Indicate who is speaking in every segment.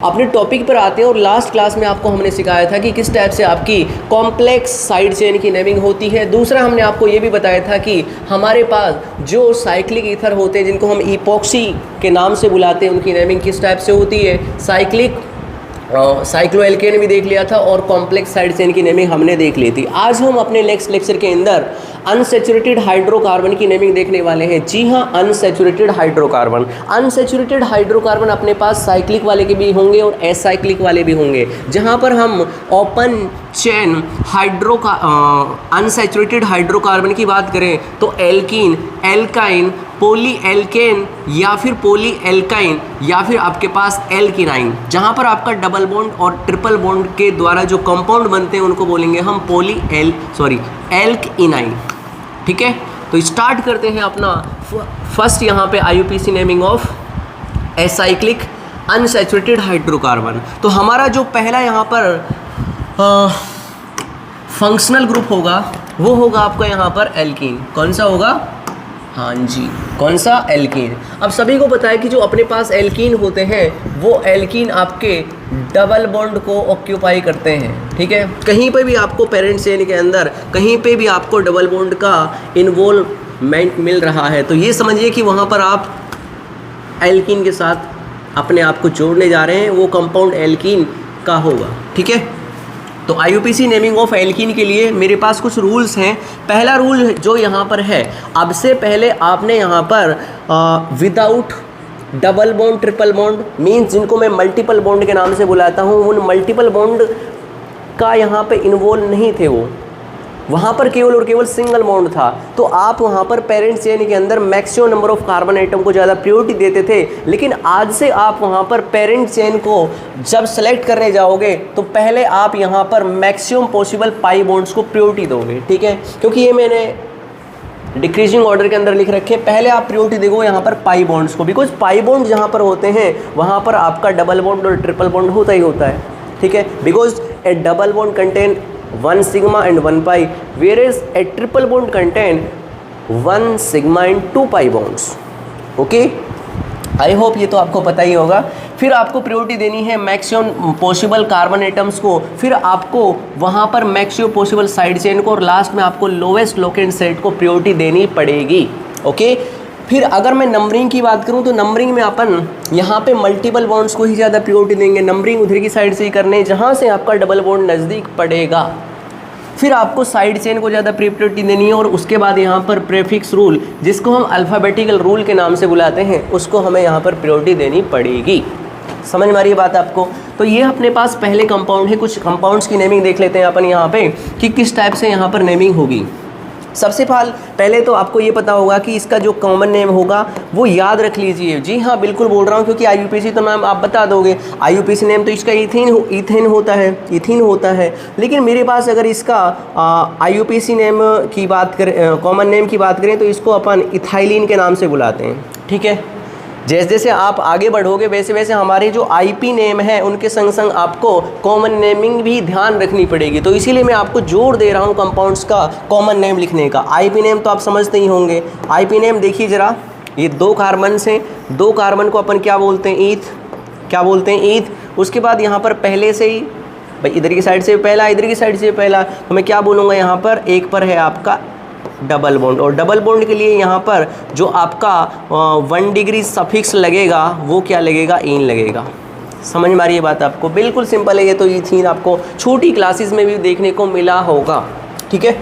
Speaker 1: अपने टॉपिक पर आते हैं और लास्ट क्लास में आपको हमने सिखाया था कि किस टाइप से आपकी कॉम्प्लेक्स साइड चेन की नेमिंग होती है। दूसरा हमने आपको ये भी बताया था कि हमारे पास जो साइक्लिक ईथर होते हैं जिनको हम इपॉक्सी के नाम से बुलाते हैं उनकी नेमिंग किस टाइप से होती है। साइक्लोएल्केन भी देख लिया था और कॉम्प्लेक्स साइड चेन की नेमिंग हमने देख ली थी। आज हम अपने नेक्स्ट लेक्चर के अंदर अनसैचुरेटेड हाइड्रोकार्बन की नेमिंग देखने वाले हैं। जी हाँ, अनसैचुरेटेड हाइड्रोकार्बन। अनसैचुरेटेड हाइड्रोकार्बन अपने पास साइक्लिक वाले के भी होंगे और एसाइक्लिक वाले भी होंगे। जहाँ पर हम ओपन चेन अनसैचुरेटेड हाइड्रोकार्बन की बात करें तो एल्कीन, एल्काइन, पोली एल्केन या फिर पोली एल्काइन या फिर आपके पास एल्किनाइन। जहाँ पर आपका डबल बॉन्ड और ट्रिपल बॉन्ड के द्वारा जो कंपाउंड बनते हैं उनको बोलेंगे हम एल्किनाइन। ठीक है, तो स्टार्ट करते हैं अपना फर्स्ट यहाँ पे IUPAC naming of acyclic unsaturated hydrocarbon. तो हमारा जो पहला यहाँ पर फंक्शनल ग्रुप होगा वो होगा आपका यहाँ पर एल्कीन। कौन सा होगा? हाँ जी, कौन सा? एल्कीन। अब सभी को पता है कि जो अपने पास एल्कीन होते हैं वो एल्कीन आपके डबल बॉन्ड को ऑक्यूपाई करते हैं। ठीक है, कहीं पे भी आपको पेरेंट चेन के अंदर कहीं पे भी आपको डबल बॉन्ड का इन्वॉल्वमेंट मिल रहा है तो ये समझिए कि वहाँ पर आप एल्कीन के साथ अपने आप को जोड़ने जा रहे हैं, वो कंपाउंड एल्कीन का होगा। ठीक है, तो आईयूपीसी नेमिंग ऑफ एल्कीन के लिए मेरे पास कुछ रूल्स हैं। पहला रूल जो यहाँ पर है, अब से पहले आपने यहाँ पर without double bond triple bond means जिनको मैं मल्टीपल बॉन्ड के नाम से बुलाता हूँ, उन मल्टीपल बॉन्ड का यहाँ पे इन्वॉल्व नहीं थे, वो वहाँ पर केवल और केवल सिंगल बॉन्ड था। तो आप वहाँ पर पेरेंट चेन के अंदर maximum number of carbon atom को ज़्यादा प्रियोरिटी देते थे। लेकिन आज से आप वहाँ पर पेरेंट चेन को जब सेलेक्ट करने जाओगे तो पहले आप यहाँ पर मैक्सिमम पॉसिबल पाई बॉन्ड्स को प्रियोरिटी दोगे। ठीक है, क्योंकि ये मैंने डिक्रीजिंग ऑर्डर के अंदर लिख रखे, पहले आप प्रियोरिटी देखो यहाँ पर पाई बॉन्ड्स को, बिकॉज पाई बॉन्ड जहाँ पर होते हैं वहाँ पर आपका डबल बॉन्ड और ट्रिपल बॉन्ड होता ही होता है। ठीक है, because A double bond contain 1 sigma and 1 pi, whereas a triple bond contain 1 sigma and 2 pi bonds. Okay, I hope ये तो आपको पता ही होगा। फिर आपको प्रियोरिटी देनी है मैक्सिमम पॉसिबल कार्बन एटम्स को, फिर आपको वहाँ पर मैक्सिमम पॉसिबल साइड चेन को और लास्ट में आपको लोवेस्ट लोकेंट सेट को प्रियोरिटी देनी पड़ेगी। ओके, फिर अगर मैं नंबरिंग की बात करूं तो नंबरिंग में अपन यहाँ पे मल्टीपल बॉन्ड्स को ही ज़्यादा प्रियोरिटी देंगे। नंबरिंग उधर की साइड से ही करने जहाँ से आपका डबल बॉन्ड नज़दीक पड़ेगा। फिर आपको साइड चेन को ज़्यादा प्रियोरिटी देनी है और उसके बाद यहाँ पर प्रीफिक्स रूल जिसको हम अल्फ़ाबेटिकल रूल के नाम से बुलाते हैं उसको हमें यहाँ पर प्रियोरिटी देनी पड़ेगी। समझ में आ रही है बात आपको? तो ये अपने पास पहले कंपाउंड है। कुछ कंपाउंड्स की नेमिंग देख लेते हैं अपन यहाँ पे कि किस टाइप से यहाँ पर नेमिंग होगी। सबसे पहले तो आपको ये पता होगा कि इसका जो कॉमन नेम होगा वो याद रख लीजिए। जी हाँ, बिल्कुल बोल रहा हूँ क्योंकि आईयूपीसी तो नाम आप बता दोगे। आईयूपीसी नेम तो इसका इथेन होता है। लेकिन मेरे पास अगर इसका आईयूपीसी नेम की बात करें, कॉमन नेम की बात करें तो इसको अपन इथाइलिन के नाम से बुलाते हैं। ठीक है, जैसे जैसे आप आगे बढ़ोगे वैसे वैसे हमारे जो आईपी नेम है उनके संग संग आपको कॉमन नेमिंग भी ध्यान रखनी पड़ेगी। तो इसीलिए मैं आपको जोर दे रहा हूँ कंपाउंड्स का कॉमन नेम लिखने का। आईपी नेम तो आप समझते ही होंगे। आईपी नेम देखिए ज़रा, ये 2 कार्बन हैं, 2 कार्बन को अपन क्या बोलते हैं? ईथ। उसके बाद यहाँ पर पहले से ही भाई इधर की साइड से पहला, इधर की साइड से पहला, तो मैं क्या बोलूँगा यहाँ पर? एक पर है आपका डबल बॉन्ड और डबल बॉन्ड के लिए यहाँ पर जो आपका 1 डिग्री सफिक्स लगेगा वो क्या लगेगा? ईन लगेगा। समझ में आ रही है बात आपको? बिल्कुल सिंपल है ये तो। ईथीन आपको छोटी क्लासेस में भी देखने को मिला होगा। ठीक है,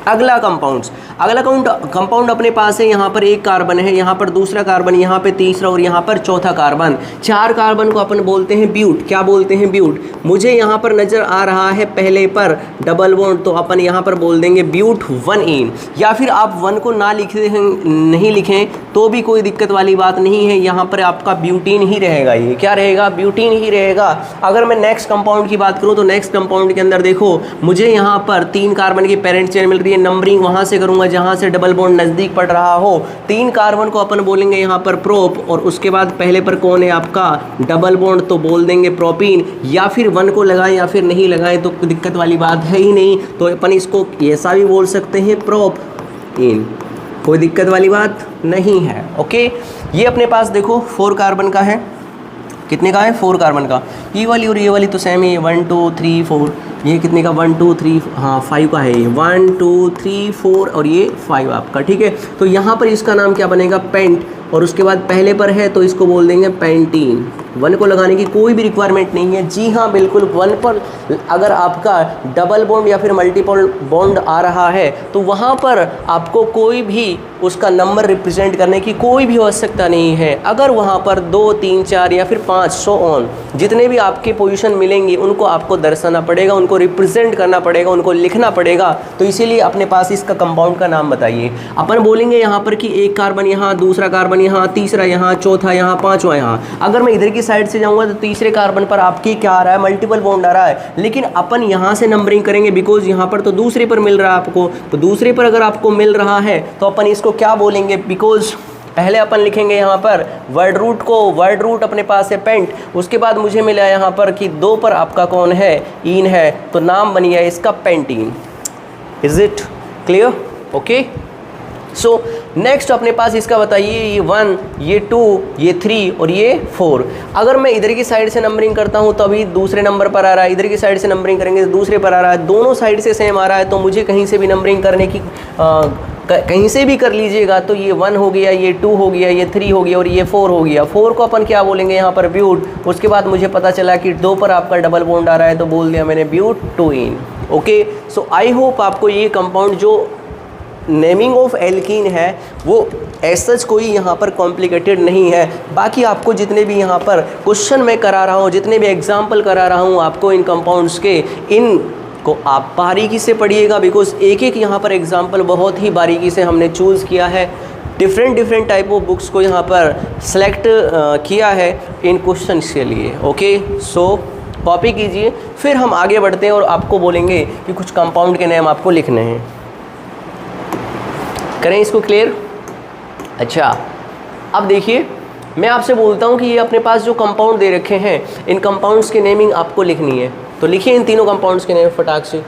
Speaker 1: अगला कंपाउंड अपने पास है। यहाँ पर 1 कार्बन है, यहाँ पर दूसरा कार्बन, यहाँ पे तीसरा और यहाँ पर चौथा कार्बन। 4 कार्बन को अपन बोलते हैं ब्यूट। क्या बोलते हैं? ब्यूट। मुझे यहाँ पर नज़र आ रहा है पहले पर डबल बॉन्ड तो अपन यहाँ पर बोल देंगे ब्यूट 1 इन, या फिर आप 1 को नहीं लिखें तो भी कोई दिक्कत वाली बात नहीं है। यहाँ पर आपका ब्यूटीन ही रहेगा। ये क्या रहेगा? ब्यूटीन ही रहेगा। अगर मैं नेक्स्ट कंपाउंड की बात करूँ तो नेक्स्ट कंपाउंड के अंदर देखो, मुझे यहाँ पर 3 कार्बन की पेरेंट चेन मिल रही है। नंबरिंग वहाँ से करूँगा जहाँ से डबल बॉन्ड नज़दीक पड़ रहा हो। 3 कार्बन को अपन बोलेंगे यहाँ पर प्रोप और उसके बाद पहले पर कौन है आपका डबल बॉन्ड तो बोल देंगे प्रोपीन। या फिर 1 को लगाएं या फिर नहीं लगाएं तो दिक्कत वाली बात है ही नहीं, तो अपन इसको ऐसा भी बोल सकते हैं प्रोप इन। कोई दिक्कत वाली बात नहीं है। ओके, ये अपने पास देखो 4 कार्बन का है। कितने का है 4 कार्बन का। ये वाली और ये वाली तो सेम ही है 1 2 3 4। ये कितने का 1 2 3 हाँ 5 का है ये 1 2 3 4 और ये 5 आपका, ठीक है। तो यहाँ पर इसका नाम क्या बनेगा पेंट, और उसके बाद पहले पर है तो इसको बोल देंगे पेंटीन। 1 को लगाने की कोई भी रिक्वायरमेंट नहीं है। जी हाँ बिल्कुल, 1 पर अगर आपका डबल बॉन्ड या फिर मल्टीपल बॉन्ड आ रहा है तो वहाँ पर आपको कोई भी उसका नंबर रिप्रेजेंट करने की कोई भी आवश्यकता नहीं है। अगर वहाँ पर 2 3 4 या फिर 5 सो ऑन जितने भी आपके पोजीशन मिलेंगी उनको आपको दर्शाना पड़ेगा, उनको रिप्रेजेंट करना पड़ेगा, उनको लिखना पड़ेगा। तो इसीलिए अपने पास इसका कंपाउंड का नाम बताइए। अपन बोलेंगे यहाँ पर कि एक कार्बन यहाँ, दूसरा कार्बन यहाँ, तीसरा यहाँ, चौथा यहाँ, पाँचवा यहाँ। अगर मैं इधर की साइड से जाऊँगा तो तीसरे कार्बन पर आपकी क्या आ रहा है, मल्टीपल बॉन्ड आ रहा है, लेकिन अपन यहाँ से नंबरिंग करेंगे बिकॉज यहाँ पर तो दूसरे पर मिल रहा है आपको। तो दूसरे पर अगर आपको मिल रहा है तो अपन इसको क्या बोलेंगे, बिकॉज पहले अपन लिखेंगे यहाँ पर वर्ड रूट को, वर्ड रूट अपने पास है पेंट, उसके बाद मुझे मिला यहाँ पर कि 2 पर आपका कौन है, ईन है, तो नाम बन गया इसका pentene. Is it clear? Okay, so next अपने पास इसका बताइए, ये 1, ये 2, ये 3 और ये 4। अगर मैं इधर की साइड से नंबरिंग करता हूँ तो अभी दूसरे नंबर पर आ रहा है, इधर की साइड से नंबरिंग करेंगे तो दूसरे पर आ रहा है, दोनों साइड से सेम आ रहा है। तो मुझे कहीं से भी नंबरिंग करने की कहीं से भी कर लीजिएगा तो ये 1 हो गया, ये 2 हो गया, ये 3 हो गया और ये 4 हो गया। 4 को अपन क्या बोलेंगे यहाँ पर ब्यूट। उसके बाद मुझे पता चला कि 2 पर आपका डबल बॉन्ड आ रहा है तो बोल दिया मैंने ब्यूट 2 इन। ओके, सो आई होप आपको ये कंपाउंड जो नेमिंग ऑफ एल्कीन है वो एसच कोई यहाँ पर कॉम्प्लिकेटेड नहीं है। बाकी आपको जितने भी यहाँ पर क्वेश्चन मैं करा रहा हूँ, जितने भी एग्जाम्पल करा रहा हूँ आपको इन कंपाउंड्स के, इन को आप बारीकी से पढ़िएगा बिकॉज एक एक यहाँ पर एग्जाम्पल बहुत ही बारीकी से हमने चूज़ किया है। डिफरेंट टाइप ऑफ बुक्स को यहाँ पर सेलेक्ट किया है इन क्वेश्चंस के लिए। ओके, सो कॉपी कीजिए, फिर हम आगे बढ़ते हैं और आपको बोलेंगे कि कुछ कंपाउंड के नेम आपको लिखने हैं। करें इसको क्लियर? अच्छा, अब देखिए मैं आपसे बोलता हूँ कि ये अपने पास जो कंपाउंड दे रखे हैं इन कंपाउंड्स की नेमिंग आपको लिखनी है। तो लिखिए इन तीनों कंपाउंड्स के नेम फटाक से।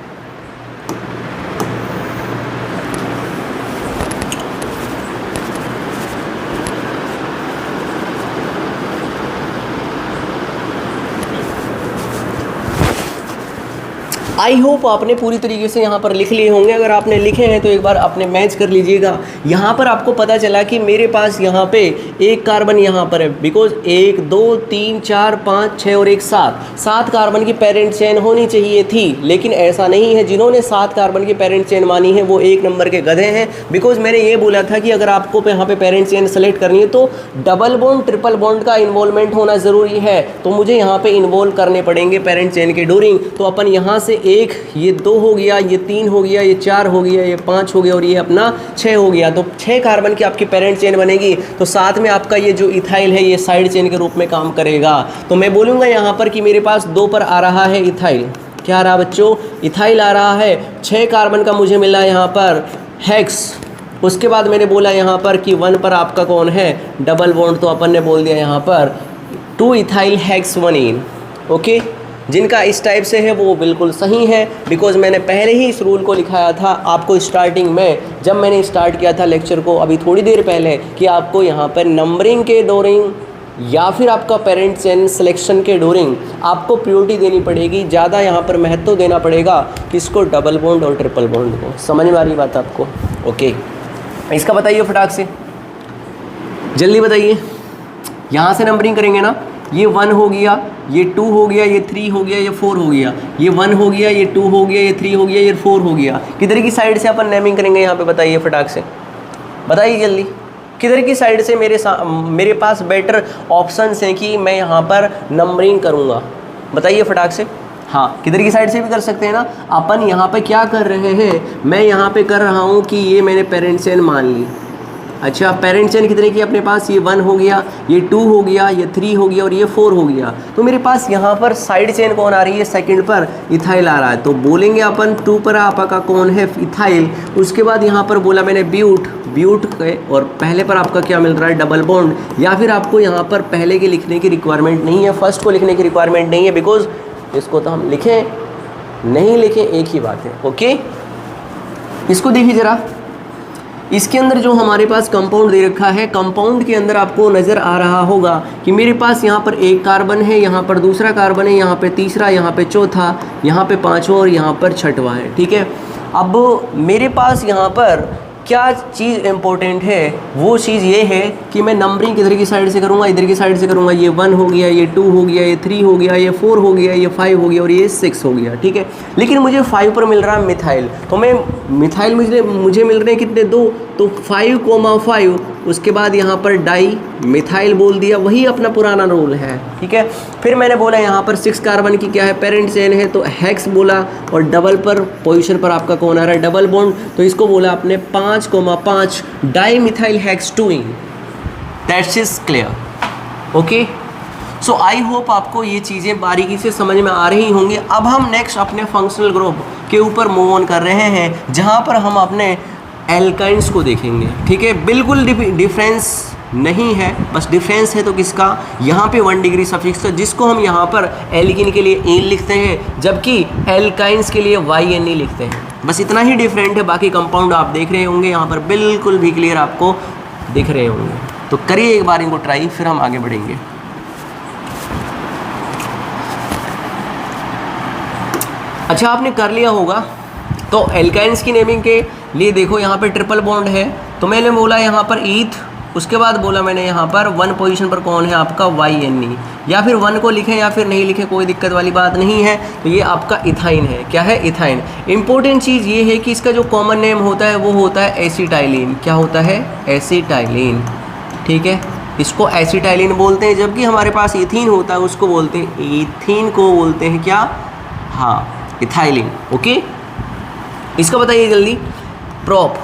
Speaker 1: आई होप आपने पूरी तरीके से यहाँ पर लिख लिए होंगे। अगर आपने लिखे हैं तो एक बार आपने मैच कर लीजिएगा। यहाँ पर आपको पता चला कि मेरे पास यहाँ पे एक कार्बन यहाँ पर है बिकॉज 1 2 3 4 5 6 और 1 7 कार्बन की पेरेंट चेन होनी चाहिए थी, लेकिन ऐसा नहीं है। जिन्होंने 7 कार्बन की पेरेंट चेन मानी है वो 1 नंबर के गधे हैं। बिकॉज मैंने ये बोला था कि अगर आपको यहाँ पे पेरेंट चेन सेलेक्ट करनी है तो डबल बॉन्ड ट्रिपल बॉन्ड का इन्वॉल्वमेंट होना ज़रूरी है। तो मुझे यहाँ पे इन्वॉल्व करने पड़ेंगे पेरेंट चेन के ड्यूरिंग। तो अपन यहाँ से एक, ये 2 हो गया, ये 3 हो गया, ये 4 हो गया, ये 5 हो गया और ये अपना 6 हो गया। तो 6 कार्बन की आपकी पेरेंट चेन बनेगी। तो साथ में आपका ये जो इथाइल है ये साइड चेन के रूप में काम करेगा। तो मैं बोलूँगा यहाँ पर कि मेरे पास 2 पर आ रहा है इथाइल। क्या आ रहा है बच्चों? इथाइल आ रहा है। 6 कार्बन का मुझे मिला यहाँ पर हेक्स। उसके बाद मैंने बोला यहाँ पर कि 1 पर आपका कौन है, डबल बॉन्ड। तो अपन ने बोल दिया यहाँ पर 2 इथाइल हेक्स 1 इन। ओके, जिनका इस टाइप से है वो बिल्कुल सही है बिकॉज मैंने पहले ही इस रूल को लिखाया था आपको स्टार्टिंग में, जब मैंने स्टार्ट किया था लेक्चर को अभी थोड़ी देर पहले, कि आपको यहाँ पर नंबरिंग के ड्यूरिंग या फिर आपका पेरेंट चेन सिलेक्शन के ड्यूरिंग आपको प्रियोरिटी देनी पड़ेगी। ज़्यादा यहाँ पर महत्व देना पड़ेगा किसको, डबल बॉन्ड और ट्रिपल बॉन्ड को। समझ में आ रही बात आपको? ओके, इसका बताइए फटाक से, जल्दी बताइए। यहाँ से नंबरिंग करेंगे ना, ये 1 हो गया, ये 2 हो गया, ये 3 हो गया, ये 4 हो गया, ये 1 हो गया, ये 2 हो गया, ये 3 हो गया, ये 4 हो गया। किधर की साइड से अपन नेमिंग करेंगे यहाँ पे बताइए फटाक से, बताइए जल्दी। किधर की साइड से मेरे पास बेटर ऑप्शंस हैं कि मैं यहाँ पर नंबरिंग करूँगा, बताइए फटाक से। हाँ, किधर की साइड से भी कर सकते हैं ना। अपन यहाँ पे क्या कर रहे हैं, मैं यहाँ पे कर रहा हूँ कि ये मैंने पेरेंट चेन मान ली। अच्छा, पेरेंट चेन कितने की अपने पास, ये 1 हो गया, ये 2 हो गया, ये 3 हो गया और ये 4 हो गया। तो मेरे पास यहाँ पर साइड चेन कौन आ रही है, सेकंड पर इथाइल आ रहा है। तो बोलेंगे अपन 2 पर आपका कौन है, इथाइल। उसके बाद यहाँ पर बोला मैंने ब्यूट के, और पहले पर आपका क्या मिल रहा है, डबल बॉन्ड। या फिर आपको यहाँ पर पहले के लिखने की रिक्वायरमेंट नहीं है, फर्स्ट को लिखने की रिक्वायरमेंट नहीं है बिकॉज इसको तो हम लिखें नहीं लिखें एक ही बात है। ओके, इसको देखिए ज़रा, इसके अंदर जो हमारे पास कंपाउंड दे रखा है, कंपाउंड के अंदर आपको नज़र आ रहा होगा कि मेरे पास यहाँ पर एक कार्बन है, यहाँ पर दूसरा कार्बन है, यहाँ पे तीसरा, यहाँ पे चौथा, यहाँ पे पांचवा और यहाँ पर छठवा है। ठीक है, अब मेरे पास यहाँ पर क्या चीज़ इम्पोर्टेंट है, वो चीज़ ये है कि मैं नंबरिंग इधर की साइड से करूँगा, इधर की साइड से करूँगा। ये 1 हो गया, ये 2 हो गया, ये 3 हो गया, ये 4 हो गया, ये 5 हो गया और ये 6 हो गया। ठीक है, लेकिन मुझे 5 पर मिल रहा है मिथाइल, तो मैं मिथाइल मुझे मिल रहे हैं कितने, 2, तो 5,5 उसके बाद यहाँ पर डाई मिथाइल बोल दिया, वही अपना पुराना रूल है। ठीक है, फिर मैंने बोला यहाँ पर 6 कार्बन की क्या है, पेरेंट चेन है, तो हेक्स बोला, और डबल पर पोजीशन पर आपका कौन आ रहा है, डबल बॉन्ड, तो इसको बोला आपने 5,5 di methyl hex 2। That's is clear. Okay, so I hope आपको ये चीज़ें बारीकी से समझ में आ रही होंगी। अब हम नेक्स्ट अपने फंक्शनल ग्रुप के ऊपर मूव ऑन कर रहे हैं, जहाँ पर हम अपने एल्काइंस को देखेंगे। ठीक है, बिल्कुल डिफरेंस नहीं है, बस डिफरेंस है तो किसका, यहाँ पे 1 डिग्री सफिक्स, तो जिसको हम यहाँ पर एल्किन के लिए एन लिखते हैं, जबकि एल्काइंस के लिए YNE लिखते हैं। बस इतना ही डिफरेंट है, बाकी कंपाउंड आप देख रहे होंगे यहाँ पर बिल्कुल भी क्लियर आपको दिख रहे होंगे। तो करिए एक बार इनको ट्राई, फिर हम आगे बढ़ेंगे। अच्छा, आपने कर लिया होगा, तो एल्काइंस की नेमिंग के लिए देखो यहाँ पे ट्रिपल बॉन्ड है, तो मैंने बोला यहाँ पर ईथ, उसके बाद बोला मैंने यहाँ पर 1 पोजीशन पर कौन है आपका YNE, या फिर 1 को लिखें या फिर नहीं लिखें, कोई दिक्कत वाली बात नहीं है। तो ये आपका इथाइन है। क्या है, इथाइन। इंपॉर्टेंट चीज़ ये है कि इसका जो कॉमन नेम होता है वो होता है एसिटाइलिन। क्या होता है, एसिटाइलिन। ठीक है, इसको एसिटाइलिन बोलते हैं, जबकि हमारे पास इथीन होता है उसको बोलते हैं, इथीन को बोलते हैं क्या, हाँ, इथाइलिन। ओके, इसका बताइए जल्दी। प्रोप,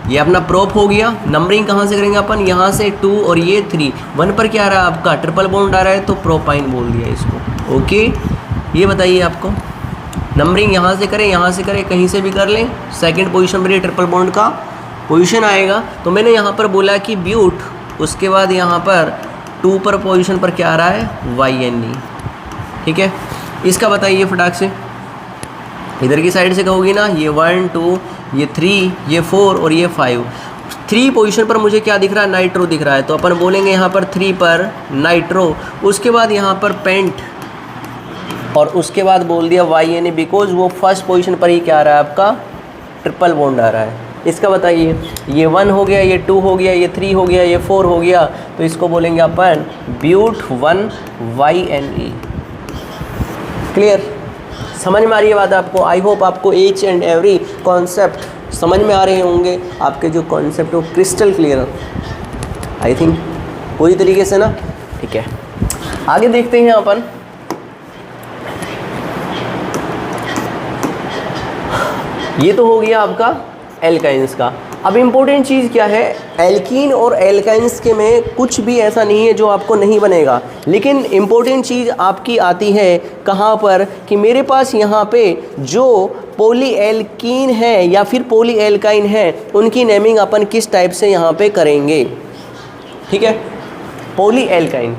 Speaker 1: ये अपना प्रोप हो गया। नंबरिंग कहाँ से करेंगे अपन, यहाँ से 2 और ये 3, 1 पर क्या आ रहा है आपका, ट्रिपल बॉन्ड आ रहा है, तो प्रोपाइन बोल दिया इसको। ओके, ये बताइए आपको नंबरिंग यहाँ से करें, यहाँ से करें, कहीं से भी कर लें, सेकंड पोजीशन पर ये ट्रिपल बॉन्ड का पोजीशन आएगा। तो मैंने यहाँ पर बोला कि ब्यूट, उसके बाद यहाँ पर 2 पर पोजीशन पर क्या आ रहा है, YNE। ठीक है, इसका बताइए फटाक से, इधर की साइड से कहोगी ना, ये 1 2, ये 3, ये 4 और ये 5। 3 पोजीशन पर मुझे क्या दिख रहा है, नाइट्रो दिख रहा है, तो अपन बोलेंगे यहाँ पर 3 पर नाइट्रो, उसके बाद यहाँ पर पेंट, और उसके बाद बोल दिया YNE, बिकॉज वो फर्स्ट पोजीशन पर ही क्या आ रहा है आपका, ट्रिपल बॉन्ड आ रहा है। इसका बताइए, ये 1 हो गया, ये 2 हो गया, ये 3 हो गया, ये 4 हो गया, तो इसको बोलेंगे अपन ब्यूट 1 YNE। क्लियर, समझ में आ रही है बात आपको। आई होप आपको ईच एंड एवरी कॉन्सेप्ट समझ में आ रहे होंगे, आपके जो कॉन्सेप्ट हो क्रिस्टल क्लियर, आई थिंक पूरी तरीके से ना। ठीक है, आगे देखते हैं अपन। ये तो हो गया आपका एल्काइंस का। अब इम्पोर्टेंट चीज़ क्या है, एल्कीन और एल्काइंस के में कुछ भी ऐसा नहीं है जो आपको नहीं बनेगा, लेकिन इम्पोर्टेंट चीज़ आपकी आती है कहाँ पर, कि मेरे पास यहाँ पे जो पॉली एल्कीन है या फिर पॉली एल्काइन है, उनकी नेमिंग अपन किस टाइप से यहाँ पे करेंगे। ठीक है, पॉली एल्काइन,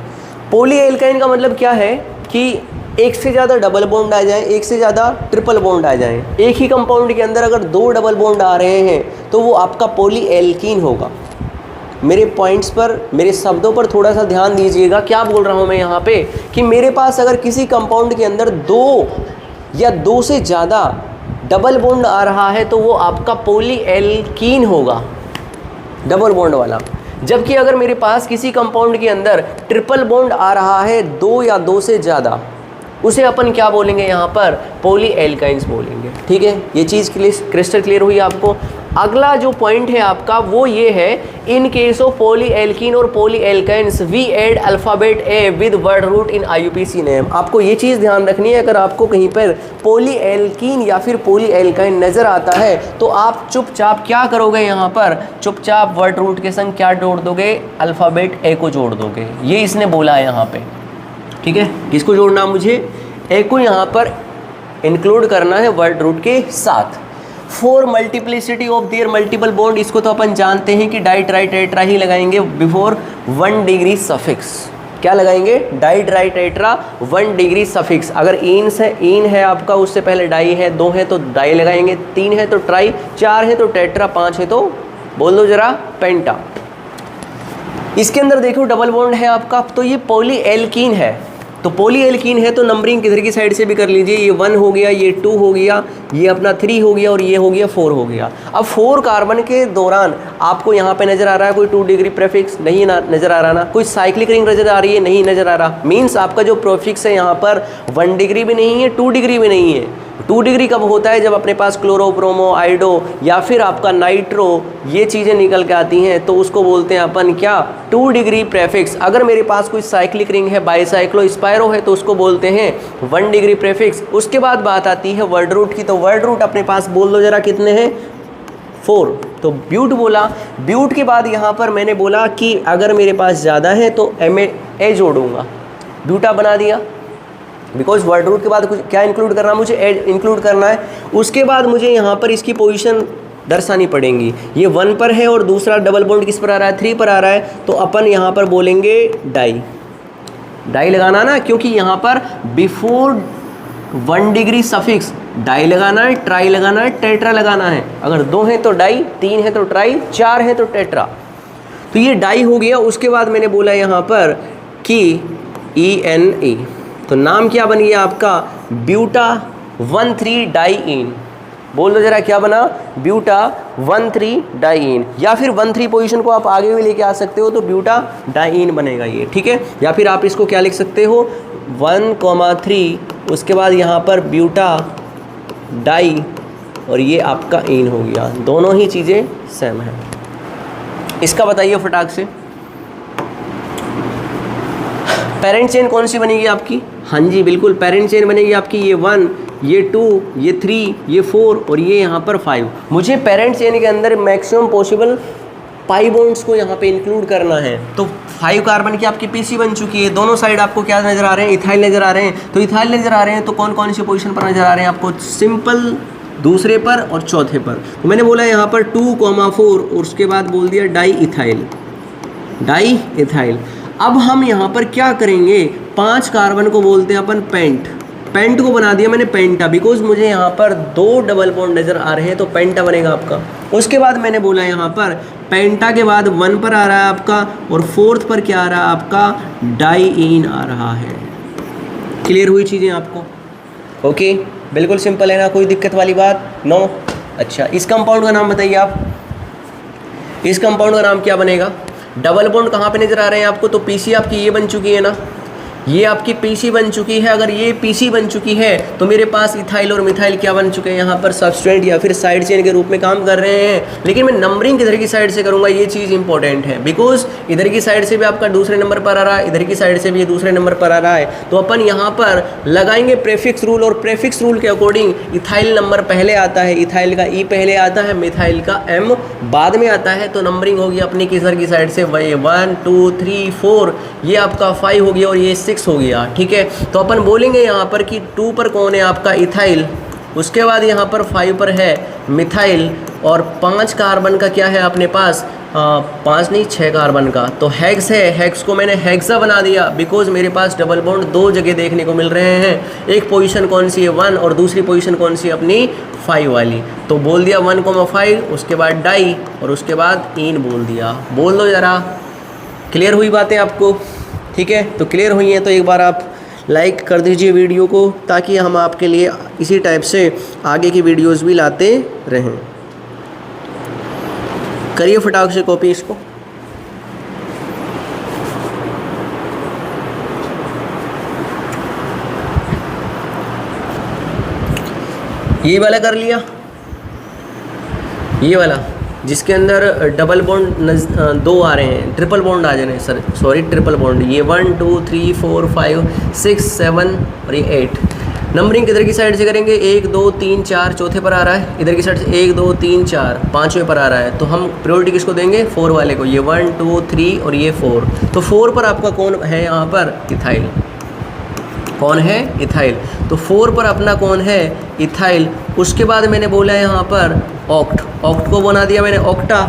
Speaker 1: पॉली एल्काइन का मतलब क्या है कि एक से ज़्यादा डबल बॉन्ड आ जाए, एक से ज़्यादा ट्रिपल बॉन्ड आ जाए। एक ही कंपाउंड के अंदर अगर 2 डबल बॉन्ड आ रहे हैं तो वो आपका पॉली एल्कीन होगा। मेरे पॉइंट्स पर, मेरे शब्दों पर थोड़ा सा ध्यान दीजिएगा। क्या बोल रहा हूँ मैं यहाँ पे, कि मेरे पास अगर किसी कंपाउंड के अंदर 2 या 2 से ज़्यादा डबल बॉन्ड आ रहा है तो वो आपका पॉली एल्कीन होगा, डबल बॉन्ड वाला। जबकि अगर मेरे पास किसी कंपाउंड के अंदर ट्रिपल बॉन्ड आ रहा है 2 या 2 से ज़्यादा, उसे अपन क्या बोलेंगे यहाँ पर, पॉली एल्काइंस बोलेंगे। ठीक है, ये चीज़ क्रिस्टल क्लियर हुई आपको। अगला जो पॉइंट है आपका वो ये है, in case of poly alkene और poly alkynes we add alphabet A with word root in IUPAC name. आपको ये चीज़ ध्यान रखनी है, अगर आपको कहीं पर पॉली एल्कीन या फिर पॉली एल्काइन नज़र आता है तो आप चुपचाप क्या करोगे, यहाँ पर चुपचाप वर्ड रूट के संग क्या जोड़ दोगे, अल्फ़ाबेट ए को जोड़ दोगे। ये इसने बोला है यहाँ पे। ठीक है, किसको जोड़ना, मुझे ए को यहाँ पर इंक्लूड करना है वर्ड रूट के साथ। For multiplicity of their multiple bond, इसको तो अपन जानते हैं कि डाई ट्राई टेट्रा ही लगाएंगे बिफोर 1 डिग्री सफिक्स। क्या लगाएंगे, di tri tetra 1 degree suffix. अगर इन है आपका, उससे पहले डाई है, 2 है तो डाई लगाएंगे, 3 है तो ट्राई, 4 है तो टेट्रा, 5 है तो बोल दो जरा, पेंटा। इसके अंदर देखो डबल बॉन्ड है आपका, तो ये पॉली एल्कीन है। तो पॉली एल्कीन है तो नंबरिंग किधर की साइड से भी कर लीजिए, ये 1 हो गया, ये 2 हो गया, ये अपना 3 हो गया और ये हो गया 4 हो गया। अब 4 कार्बन के दौरान आपको यहाँ पे नज़र आ रहा है कोई 2 डिग्री प्रेफिक्स? नहीं ना नज़र आ रहा ना। कोई साइक्लिक रिंग नज़र आ रही है? नहीं नज़र आ रहा। मीन्स आपका जो प्रेफिक्स है यहाँ पर 1 डिग्री भी नहीं है, 2 डिग्री भी नहीं है। 2 डिग्री कब होता है? जब अपने पास क्लोरो, ब्रोमो, आइडो या फिर आपका नाइट्रो ये चीज़ें निकल के आती हैं, तो उसको बोलते हैं अपन क्या? 2 डिग्री प्रेफिक्स। अगर मेरे पास कोई साइक्लिक रिंग है, बाईसाइक्लो स्पायरो है, तो उसको बोलते हैं 1 डिग्री प्रेफिक्स। उसके बाद बात आती है वर्ड रूट की। तो वर्ड रूट अपने पास बोल दो जरा कितने हैं? 4। तो ब्यूट बोला। ब्यूट के बाद यहाँ पर मैंने बोला कि अगर मेरे पास ज़्यादा है तो ए जोड़ूंगा, ब्यूटा बना दिया। बिकॉज वर्ड रूट के बाद कुछ क्या इंक्लूड करना, मुझे एड इंक्लूड करना है। उसके बाद मुझे यहाँ पर इसकी पोजीशन दर्शानी पड़ेंगी। ये 1 पर है और दूसरा डबल बॉन्ड किस पर आ रहा है? 3 पर आ रहा है। तो अपन यहाँ पर बोलेंगे डाई। डाई लगाना ना, क्योंकि यहाँ पर बिफोर 1 डिग्री सफिक्स डाई लगाना है, ट्राई लगाना है, टेट्रा लगाना है। अगर 2 हैं तो डाई, 3 है तो ट्राई, 4 है तो टेट्रा। तो ये डाई हो गया। उसके बाद मैंने बोला यहाँ पर कि ENE, तो नाम क्या बन गया आपका? Buta 1,3 diyne. बोल दो जरा क्या बना? Buta 1,3 diyne. या फिर 1,3 पोजीशन को आप आगे भी लेके आ सकते हो, तो ब्यूटा डाईइन बनेगा ये, ठीक है। या फिर आप इसको क्या लिख सकते हो? 1,3, उसके बाद यहाँ पर ब्यूटा डाई और ये आपका इन हो गया। दोनों ही चीज़ें सेम है। इसका बताइए फटाक से, पेरेंट चेन कौन सी बनेगी आपकी? हाँ जी बिल्कुल, पेरेंट चेन बनेगी आपकी ये 1, ये 2, ये 3, ये 4 और ये यहाँ पर 5। मुझे पेरेंट चेन के अंदर मैक्सिमम पॉसिबल पाई बॉन्ड्स को यहाँ पे इंक्लूड करना है। तो 5 कार्बन की आपकी पीसी बन चुकी है। दोनों साइड आपको क्या नज़र आ रहे हैं? इथाइल नज़र आ रहे हैं। तो इथाइल नज़र आ रहे हैं तो कौन कौन सी पोजीशन पर नज़र आ रहे हैं आपको? सिंपल, दूसरे पर और चौथे पर। तो मैंने बोला यहाँ पर 2,4 और उसके बाद बोल दिया डाई इथाइल, डाई इथाइल। अब हम यहाँ पर क्या करेंगे? 5 कार्बन को बोलते हैं अपन पेंट। पेंट को बना दिया मैंने पेंटा, बिकॉज मुझे यहाँ पर 2 डबल बॉन्ड नज़र आ रहे हैं, तो पेंटा बनेगा आपका। उसके बाद मैंने बोला यहाँ पर पेंटा के बाद 1 पर आ रहा है आपका और 4th पर क्या आ रहा है आपका? डाईइन आ रहा है। क्लियर हुई चीज़ें आपको? ओके, बिल्कुल सिंपल है ना, कोई दिक्कत वाली बात? नो। अच्छा, इस कंपाउंड का नाम बताइए आप। इस कंपाउंड का नाम क्या बनेगा? डबल बॉन्ड कहाँ पे नज़र आ रहे हैं आपको? तो पीसी आपकी ये बन चुकी है ना, ये आपकी पीसी बन चुकी है। अगर ये पीसी बन चुकी है तो मेरे पास इथाइल और मिथाइल क्या बन चुके हैं? यहाँ पर सबस्ट्रेट या फिर साइड चेन के रूप में काम कर रहे हैं। लेकिन मैं नंबरिंग किधर की साइड से करूँगा, ये चीज़ इंपॉर्टेंट है। बिकॉज इधर की साइड से भी आपका दूसरे नंबर पर आ रहा है, इधर की साइड से भी ये दूसरे नंबर पर आ रहा है। तो अपन यहाँ पर लगाएंगे प्रेफिक्स रूल, और प्रेफिक्स रूल के अकॉर्डिंग इथाइल नंबर पहले आता है, इथाइल का ई पहले आता है, मिथाइल का एम बाद में आता है। तो नंबरिंग होगी अपनी किधर की साइड से? 1, 2, 3, 4, ये आपका 5 हो गया और ये 6 हो गया, ठीक है। तो अपन बोलेंगे यहाँ पर कि 2 पर कौन है आपका? इथाइल। उसके बाद यहाँ पर 5 पर है मिथाइल और 5 कार्बन का क्या है अपने पास? 5 नहीं 6 कार्बन का तो हेक्स है। हेक्स को मैंने हेक्सा बना दिया बिकॉज मेरे पास डबल बॉन्ड 2 जगह देखने को मिल रहे हैं। एक पोजीशन कौन सी है? 1 और दूसरी पोजीशन कौन सी है? अपनी 5 वाली। तो बोल दिया 1,5, उसके बाद डाई और उसके बाद इन बोल दिया। बोल दो ज़रा, क्लियर हुई बातें आपको? ठीक है, तो क्लियर हुई हैं तो एक बार आप लाइक कर दीजिए वीडियो को, ताकि हम आपके लिए इसी टाइप से आगे की वीडियोस भी लाते रहें। करिए फटाक से कॉपी इसको। ये वाला कर लिया, ये वाला जिसके अंदर डबल बॉन्ड 2 आ रहे हैं, ट्रिपल बॉन्ड आ जा रहे हैं, सॉरी ट्रिपल बॉन्ड। ये 1, 2, 3, 4, 5, 6, 7 और ये 8। नंबरिंग किधर की साइड से करेंगे? 1, 2, 3, 4 चौथे पर आ रहा है, इधर की साइड से 1, 2, 3, 4 पाँचवें पर आ रहा है। तो हम प्रायोरिटी किसको देंगे? 4 वाले को। ये 1, 2, 3 और ये 4। तो 4 पर आपका कौन है यहाँ पर? इथाइल। कौन है? इथाइल। तो 4 पर अपना कौन है? इथाइल। उसके बाद मैंने बोला यहाँ पर ऑक्ट। ऑक्ट को बना दिया मैंने ऑक्टा।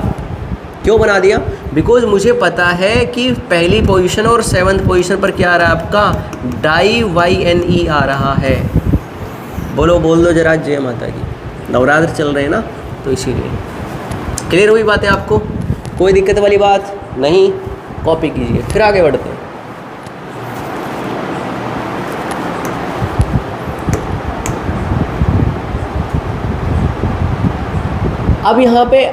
Speaker 1: क्यों बना दिया? बिकॉज मुझे पता है कि पहली पोजीशन और 7th पोजीशन पर क्या आ रहा है आपका? डाई YNE आ रहा है। बोलो, बोल दो जरा जय माता की। नवरात्र चल रहे हैं ना, तो इसीलिए क्लियर हुई बात है आपको? कोई दिक्कत वाली बात नहीं? कॉपी कीजिए, फिर आगे बढ़ते हैं। अब यहाँ पे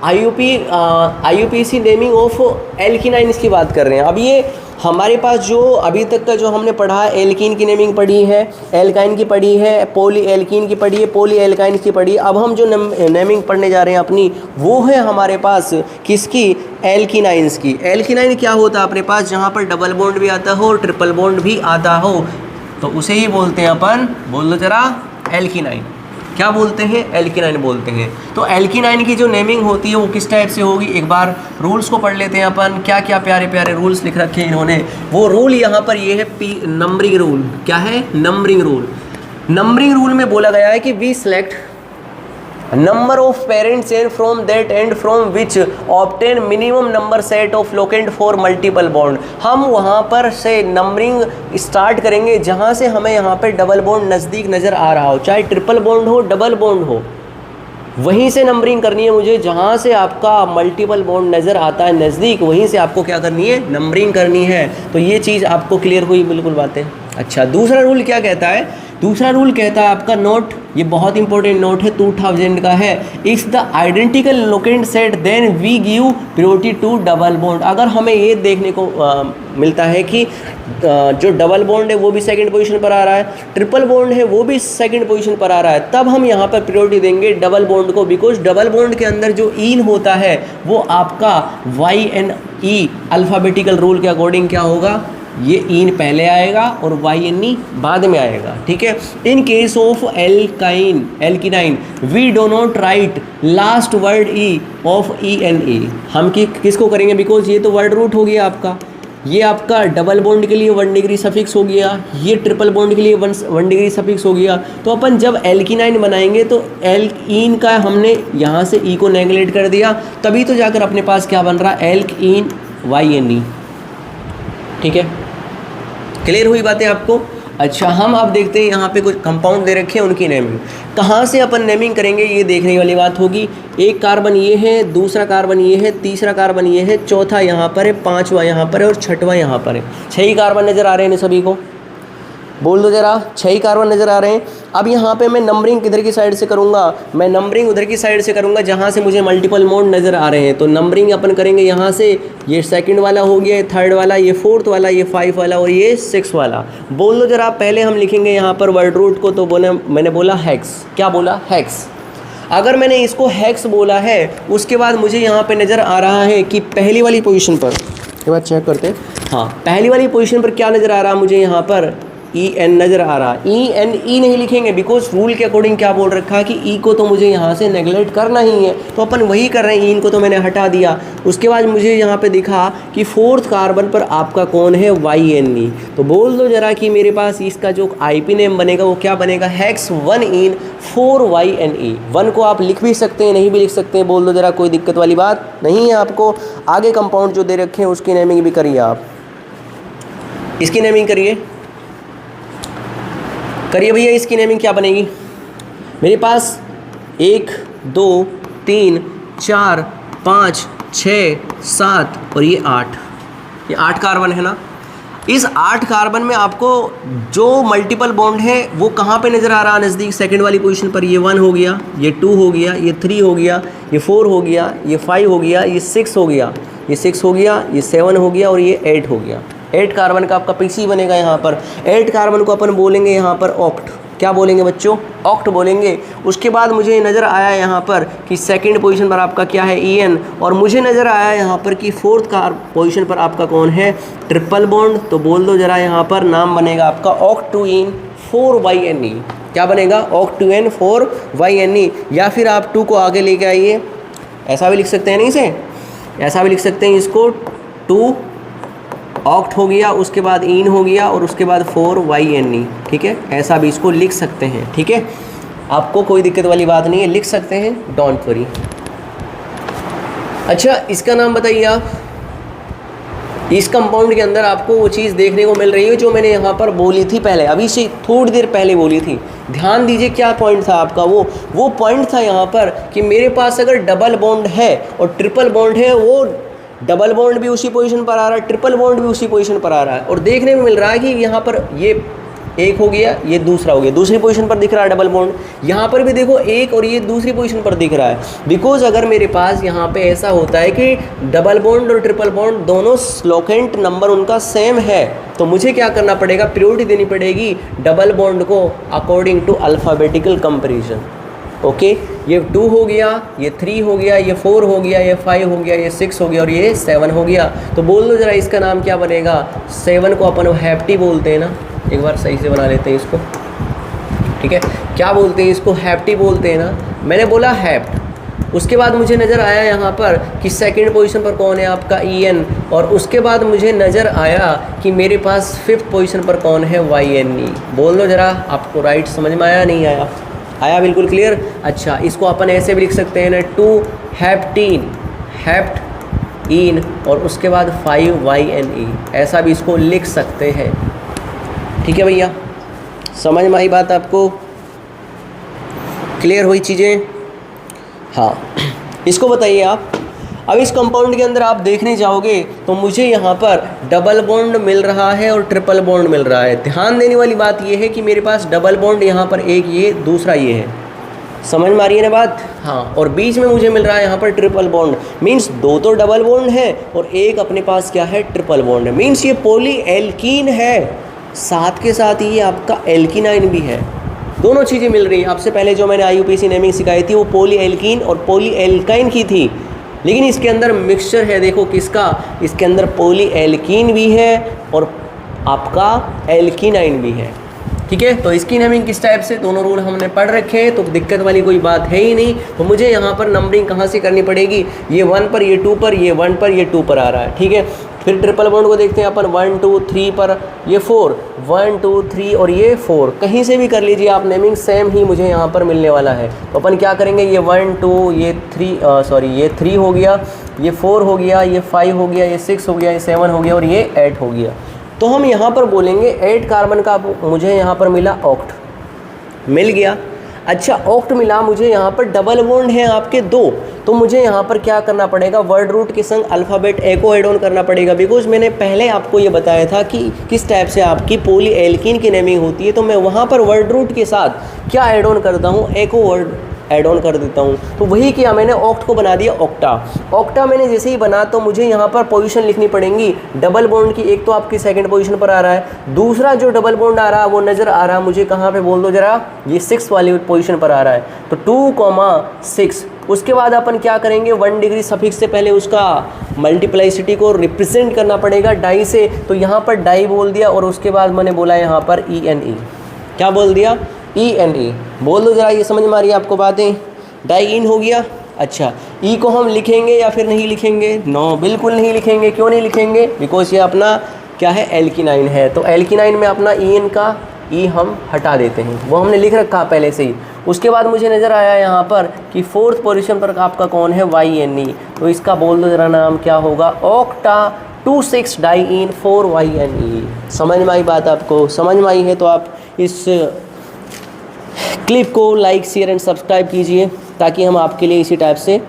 Speaker 1: IUPAC नेमिंग ऑफ एल्किनाइंस की बात कर रहे हैं। अब ये हमारे पास जो अभी तक का जो हमने पढ़ा है, एल्कीन की नेमिंग पढ़ी है, एल्काइन की पढ़ी है, पॉली एल्कीन की पढ़ी है, पॉली एल्काइन की पढ़ी है। अब हम जो नेमिंग पढ़ने जा रहे हैं अपनी, वो है हमारे पास किसकी? एल्किनाइंस की। एल्किनाइन क्या होता है अपने पास? जहाँ पर डबल बॉन्ड भी आता हो और ट्रिपल बॉन्ड भी आता हो, तो उसे ही बोलते हैं अपन, बोल दो जरा, एल्किनाइन। क्या बोलते हैं? एल्किनाइन बोलते हैं। तो एल्किनाइन की जो नेमिंग होती है वो किस टाइप से होगी? एक बार रूल्स को पढ़ लेते हैं अपन। क्या क्या प्यारे प्यारे रूल्स लिख रखे हैं इन्होंने। वो रूल यहाँ पर ये है नंबरिंग रूल। क्या है? Numbering rule. नंबरिंग रूल में बोला गया है कि we select number of parents and from that and from which obtain minimum number set of locant for multiple bond. हम वहाँ पर से नंबरिंग स्टार्ट करेंगे जहाँ से हमें यहाँ पे डबल बॉन्ड नज़दीक नज़र आ रहा हो, चाहे ट्रिपल बॉन्ड हो, डबल बॉन्ड हो, वहीं से नंबरिंग करनी है मुझे। जहाँ से आपका मल्टीपल बॉन्ड नज़र आता है नज़दीक, वहीं से आपको क्या करनी है? नंबरिंग करनी है। तो ये चीज़ आपको क्लियर हुई? बिल्कुल बातें। अच्छा, दूसरा रूल क्या कहता है? दूसरा रूल कहता है आपका नोट, ये बहुत इंपॉर्टेंट नोट है, 2000 का है। If the identical locant set then we give priority to double bond. अगर हमें ये देखने को मिलता है कि जो डबल बॉन्ड है वो भी सेकंड पोजीशन पर आ रहा है, ट्रिपल बॉन्ड है वो भी सेकंड पोजीशन पर आ रहा है, तब हम यहाँ पर प्रायोरिटी देंगे डबल बॉन्ड को। बिकॉज डबल बॉन्ड के अंदर जो ईन होता है वो आपका YNE अल्फ़ाबेटिकल रूल के अकॉर्डिंग क्या होगा? ये ईन पहले आएगा और YNE बाद में आएगा। ठीक है। In case of alkenyne we do not write last word E of ENE। हम किसको करेंगे? बिकॉज ये तो वर्ड रूट हो गया आपका, ये आपका डबल बॉन्ड के लिए 1 डिग्री सफिक्स हो गया, ये ट्रिपल बॉन्ड के लिए 1 डिग्री सफिक्स हो गया। तो अपन जब एल्किनाइन बनाएंगे तो एल्कीन का हमने यहाँ से E को नेगलेक्ट कर दिया, तभी तो जाकर अपने पास क्या बन रहा? Alkene YNE। ठीक है, क्लियर हुई बातें आपको? अच्छा, हम अब देखते हैं यहाँ पे कुछ कंपाउंड दे रखे हैं, उनकी नेमिंग कहाँ से अपन नेमिंग करेंगे ये देखने वाली बात होगी। एक कार्बन ये है, दूसरा कार्बन ये है, तीसरा कार्बन ये है, चौथा यहाँ पर है, पांचवा यहाँ पर है और छठवां यहाँ पर है। 6 ही कार्बन नज़र आ रहे हैं सभी को? बोल दो जरा, 6 ही कार्बन नज़र आ रहे हैं। अब यहाँ पे मैं नंबरिंग किधर की साइड से करूँगा? मैं नंबरिंग उधर की साइड से करूँगा जहाँ से मुझे मल्टीपल बॉन्ड नज़र आ रहे हैं। तो नंबरिंग अपन करेंगे यहाँ से, ये सेकंड वाला हो गया, ये थर्ड वाला, ये फोर्थ वाला, ये 5 वाला और ये 6 वाला। बोल दो जरा, पहले हम लिखेंगे यहाँ पर वर्ड रूट को, तो मैंने बोला हेक्स। क्या बोला? हेक्स। अगर मैंने इसको हेक्स बोला है, उसके बाद मुझे यहाँ पर नज़र आ रहा है कि पहली वाली पोजिशन पर, एक बार चेक करते हैं। हाँ, पहली वाली पोजिशन पर क्या नज़र आ रहा है मुझे? यहाँ पर EN नज़र आ रहा। ENE नहीं लिखेंगे, बिकॉज रूल के अकॉर्डिंग क्या बोल रखा है कि E को तो मुझे यहाँ से नेगलेक्ट करना ही है, तो अपन वही कर रहे हैं। EN को तो मैंने हटा दिया। उसके बाद मुझे यहाँ पे दिखा कि 4th कार्बन पर आपका कौन है? YNE। तो बोल दो जरा कि मेरे पास इसका जो IP नेम बनेगा वो क्या बनेगा? Hex 1ene 4YNE। 1 को आप लिख भी सकते हैं, नहीं भी लिख सकते हैं। बोल दो जरा, कोई दिक्कत वाली बात नहीं है आपको। आगे कंपाउंड जो दे रखे हैं उसकी नेमिंग भी करिए आप। इसकी नेमिंग करिए भैया। इसकी नेमिंग क्या बनेगी? मेरे पास 1 2 3 4 5 6 7 और ये 8, ये 8 कार्बन है ना। इस 8 कार्बन में आपको जो मल्टीपल बॉन्ड है वो कहाँ पे नज़र आ रहा है? नज़दीक सेकंड वाली पोजीशन पर। ये 1 हो गया, ये 2 हो गया, ये 3 हो गया, ये 4 हो गया, ये 5 हो गया, ये 6 हो गया, ये 6 हो गया, ये 7 हो गया और ये 8 हो गया। 8 कार्बन का आपका पीसी बनेगा यहाँ पर। 8 कार्बन को अपन बोलेंगे यहाँ पर ऑक्ट। क्या बोलेंगे बच्चों? ऑक्ट बोलेंगे। उसके बाद मुझे नज़र आया यहाँ पर कि सेकंड पोजीशन पर आपका क्या है? EN। और मुझे नज़र आया यहाँ पर कि 4th पोजीशन पर आपका कौन है? Triple bond. तो बोल दो जरा, यहाँ पर नाम बनेगा आपका ऑक्ट2ene 4YNE। क्या बनेगा? ऑक्ट2n 4YNE। या फिर आप 2 को आगे लेके आइए, ऐसा भी लिख सकते हैं, नहीं से ऐसा भी लिख सकते हैं इसको। 2 ऑक्ट हो गया, उसके बाद इन हो गया और उसके बाद 4YNE। ठीक है, ऐसा भी इसको लिख सकते हैं। ठीक है, आपको कोई दिक्कत वाली बात नहीं है, लिख सकते हैं, डोंट वरी। अच्छा, इसका नाम बताइए आप। इस कंपाउंड के अंदर आपको वो चीज़ देखने को मिल रही है जो मैंने यहाँ पर बोली थी पहले, अभी से थोड़ी देर पहले बोली थी। ध्यान दीजिए क्या पॉइंट था आपका, वो पॉइंट था यहाँ पर कि मेरे पास अगर डबल बॉन्ड है और ट्रिपल बॉन्ड है, वो डबल बॉन्ड भी उसी पोजीशन पर आ रहा है, ट्रिपल बॉन्ड भी उसी पोजीशन पर आ रहा है, और देखने में मिल रहा है कि यहाँ पर ये एक हो गया, ये दूसरा हो गया, दूसरी पोजीशन पर दिख रहा है डबल बॉन्ड। यहाँ पर भी देखो एक और ये दूसरी पोजीशन पर दिख रहा है। बिकॉज अगर मेरे पास यहाँ पे ऐसा होता है कि डबल बॉन्ड और ट्रिपल बॉन्ड दोनों स्लोकेंट नंबर उनका सेम है, तो मुझे क्या करना पड़ेगा, प्रायोरिटी देनी पड़ेगी डबल बॉन्ड को according to alphabetical comparison. Okay, ये 2 हो गया, ये 3 हो गया, ये 4 हो गया, ये 5 हो गया, ये 6 हो गया और ये 7 हो गया। तो बोल दो ज़रा इसका नाम क्या बनेगा। 7 को अपन हैप्टी बोलते हैं ना, एक बार सही से बना लेते हैं इसको, ठीक है। क्या बोलते हैं इसको, हैप्टी बोलते हैं ना, मैंने बोला हैप्ट। उसके बाद मुझे नज़र आया यहाँ पर कि सेकंड पोजीशन पर कौन है आपका EN, और उसके बाद मुझे नज़र आया कि मेरे पास 5th पोजीशन पर कौन है YNE। बोल दो ज़रा आपको राइट समझ में आया नहीं आया, आया बिल्कुल क्लियर। अच्छा, इसको अपन ऐसे भी लिख सकते हैं ना, 2 हैप्टीन, हैप्ट इन और उसके बाद 5 YNE, ऐसा भी इसको लिख सकते हैं। ठीक है भैया, समझ में आई बात आपको, क्लियर हुई चीज़ें। हाँ, इसको बताइए आप। अब इस कंपाउंड के अंदर आप देखने जाओगे तो मुझे यहाँ पर डबल बॉन्ड मिल रहा है और ट्रिपल बॉन्ड मिल रहा है। ध्यान देने वाली बात यह है कि मेरे पास डबल बॉन्ड यहाँ पर एक, ये दूसरा ये है, समझ में आ रही है ना बात। हाँ, और बीच में मुझे मिल रहा है यहाँ पर ट्रिपल बॉन्ड, मीन्स 2 तो डबल बॉन्ड है और एक अपने पास क्या है, ट्रिपल बॉन्ड है। मीन्स ये पॉली एल्कीन है, साथ के साथ ये आपका एल्कीनाइन भी है। दोनों चीज़ें मिल रही हैं। आपसे पहले जो मैंने IUPAC नेमिंग सिखाई थी वो पॉली एल्कीन और पॉली एल्काइन की थी, लेकिन इसके अंदर मिक्सचर है। देखो किसका, इसके अंदर पॉली एल्कीन भी है और आपका एल्कीनाइन भी है। ठीक है, तो इसकी नेमिंग किस टाइप से, दोनों रूल हमने पढ़ रखे हैं, तो दिक्कत वाली कोई बात है ही नहीं। तो मुझे यहाँ पर नंबरिंग कहाँ से करनी पड़ेगी, ये 1 पर, ये 2 पर, ये 1 पर, ये 2 पर आ रहा है। ठीक है, फिर ट्रिपल बॉन्ड को देखते हैं अपन, 1 2 3 पर, ये 4, 1 2 3 और ये 4, कहीं से भी कर लीजिए आप, नेमिंग सेम ही मुझे यहाँ पर मिलने वाला है। तो अपन क्या करेंगे, ये 1 2, ये 3 हो गया, ये 4 हो गया, ये 5 हो गया, ये 6 हो गया, ये 7 हो गया और ये 8 हो गया। तो हम यहाँ पर बोलेंगे 8 कार्बन का मुझे यहाँ पर मिला ऑक्ट, मिल गया। अच्छा, ऑक्ट मिला मुझे, यहाँ पर डबल बॉन्ड है आपके 2, तो मुझे यहाँ पर क्या करना पड़ेगा, वर्ड रूट के संग अल्फ़ाबेट ए को ऐड ऑन करना पड़ेगा। बिकॉज मैंने पहले आपको ये बताया था कि किस टाइप से आपकी पॉली एल्कीन की नेमिंग होती है, तो मैं वहाँ पर वर्ड रूट के साथ क्या ऐड ऑन करता हूँ, ए को वर्ड ऐड ऑन कर देता हूँ। तो वही किया मैंने, ऑक्ट को बना दिया ऑक्टा। ऑक्टा मैंने जैसे ही बना तो मुझे यहाँ पर पोजीशन लिखनी पड़ेंगी डबल बॉन्ड की। एक तो आपकी सेकंड पोजीशन पर आ रहा है, दूसरा जो डबल बॉन्ड आ रहा है वो नज़र आ रहा है मुझे कहाँ पे, बोल दो जरा, ये 6 वाली पोजीशन पर आ रहा है। तो 2,6, उसके बाद अपन क्या करेंगे, 1 डिग्री सफिक्स से पहले उसका मल्टीप्लाइसिटी को रिप्रेजेंट करना पड़ेगा डाई से, तो यहाँ पर डाई बोल दिया और उसके बाद मैंने बोला यहाँ पर ENE। क्या बोल दिया, ENE। बोल दो ज़रा, ये समझ में आ रही है आपको बातें, डाई इन हो गया। अच्छा, ई को हम लिखेंगे या फिर नहीं लिखेंगे, नो बिल्कुल नहीं लिखेंगे। क्यों नहीं लिखेंगे, बिकॉज ये अपना क्या है, एल्कीनाइन है, तो एल्कीनाइन में अपना EN का ई हम हटा देते हैं, वो हमने लिख रखा पहले से ही। उसके बाद मुझे नज़र आया यहाँ पर कि 4th पोजीशन पर आपका कौन है, YNE, तो इसका बोल दो ज़रा नाम क्या होगा, ऑक्टा 2,6 डाई इन 4 YNE। समझ में आई बात आपको, समझ में आई है तो आप इस क्लिप को लाइक शेयर एंड सब्सक्राइब कीजिए ताकि हम आपके लिए इसी टाइप से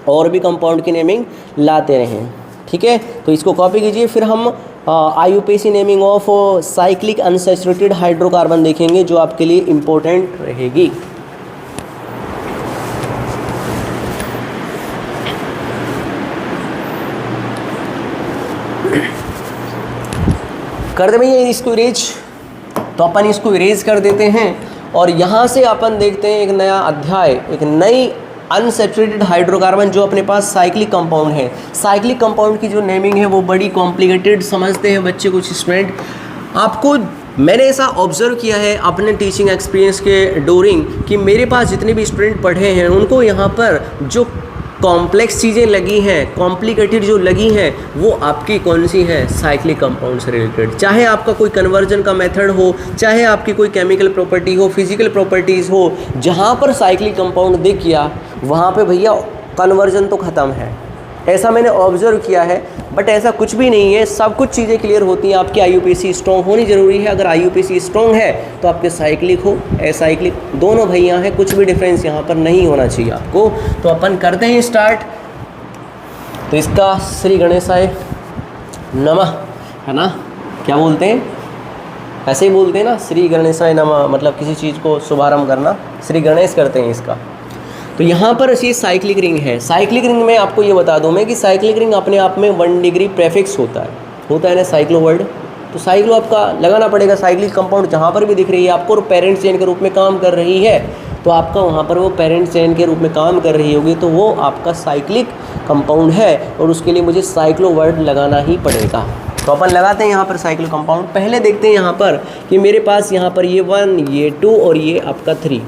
Speaker 1: और भी कंपाउंड की नेमिंग लाते रहें। ठीक है, तो इसको कॉपी कीजिए। फिर हम IUPAC naming of cyclic unsaturated hydrocarbon देखेंगे जो आपके लिए इम्पोर्टेंट रहेगी। कर दे भैया इसको इरेज, तो अपन इसको इरेज कर देते हैं और यहाँ से अपन देखते हैं एक नया अध्याय, एक नई अनसैचुरेटेड हाइड्रोकार्बन जो अपने पास साइक्लिक कंपाउंड है। साइक्लिक कंपाउंड की जो नेमिंग है वो बड़ी कॉम्प्लिकेटेड समझते हैं बच्चे कुछ स्टूडेंट। आपको मैंने ऐसा ऑब्जर्व किया है अपने टीचिंग एक्सपीरियंस के डोरिंग कि मेरे पास जितने भी स्टूडेंट पढ़े हैं उनको यहाँ पर जो कॉम्प्लेक्स चीज़ें लगी हैं, कॉम्प्लिकेटेड जो लगी हैं, वो आपकी कौन सी है, साइक्लिक कंपाउंड से रिलेटेड। चाहे आपका कोई कन्वर्जन का मेथड हो, चाहे आपकी कोई केमिकल प्रॉपर्टी हो, फिजिकल प्रॉपर्टीज़ हो, जहाँ पर साइक्लिक कंपाउंड दिख गया वहाँ पे भैया कन्वर्जन तो ख़त्म है। ऐसा मैंने ऑब्जर्व किया है, बट ऐसा कुछ भी नहीं है, सब कुछ चीज़ें क्लियर होती हैं। आपकी IUPAC स्ट्रॉन्ग होनी ज़रूरी है। अगर IUPAC स्ट्रॉन्ग है तो आपके साइक्लिक हो असाइक्लिक दोनों भैया हैं, कुछ भी डिफरेंस यहाँ पर नहीं होना चाहिए आपको। तो अपन करते हैं स्टार्ट। तो इसका श्री गणेशाय नमः है ना, क्या बोलते हैं, ऐसे ही बोलते हैं ना, श्री गणेशाय नमः, मतलब किसी चीज़ को शुभारंभ करना, श्री गणेश करते हैं इसका। तो यहाँ पर ये साइक्लिक रिंग है। साइक्लिक रिंग में आपको ये बता दूँ मैं कि साइक्लिक रिंग अपने आप में 1 डिग्री प्रेफिक्स होता है ना साइक्लो वर्ड। तो साइक्लो आपका लगाना पड़ेगा, साइक्लिक कंपाउंड जहाँ पर भी दिख रही है आपको और पेरेंट चेन के रूप में काम कर रही है, तो आपका वहाँ पर वो पेरेंट चेन के रूप में काम कर रही होगी, तो वो आपका साइक्लिक कंपाउंड है और उसके लिए मुझे साइक्लो वर्ड लगाना ही पड़ेगा। तो अपन लगाते हैं यहाँ पर साइक्लो कंपाउंड। पहले देखते हैं यहाँ पर कि मेरे पास यहाँ पर ये 1, ये 2 और ये आपका 3।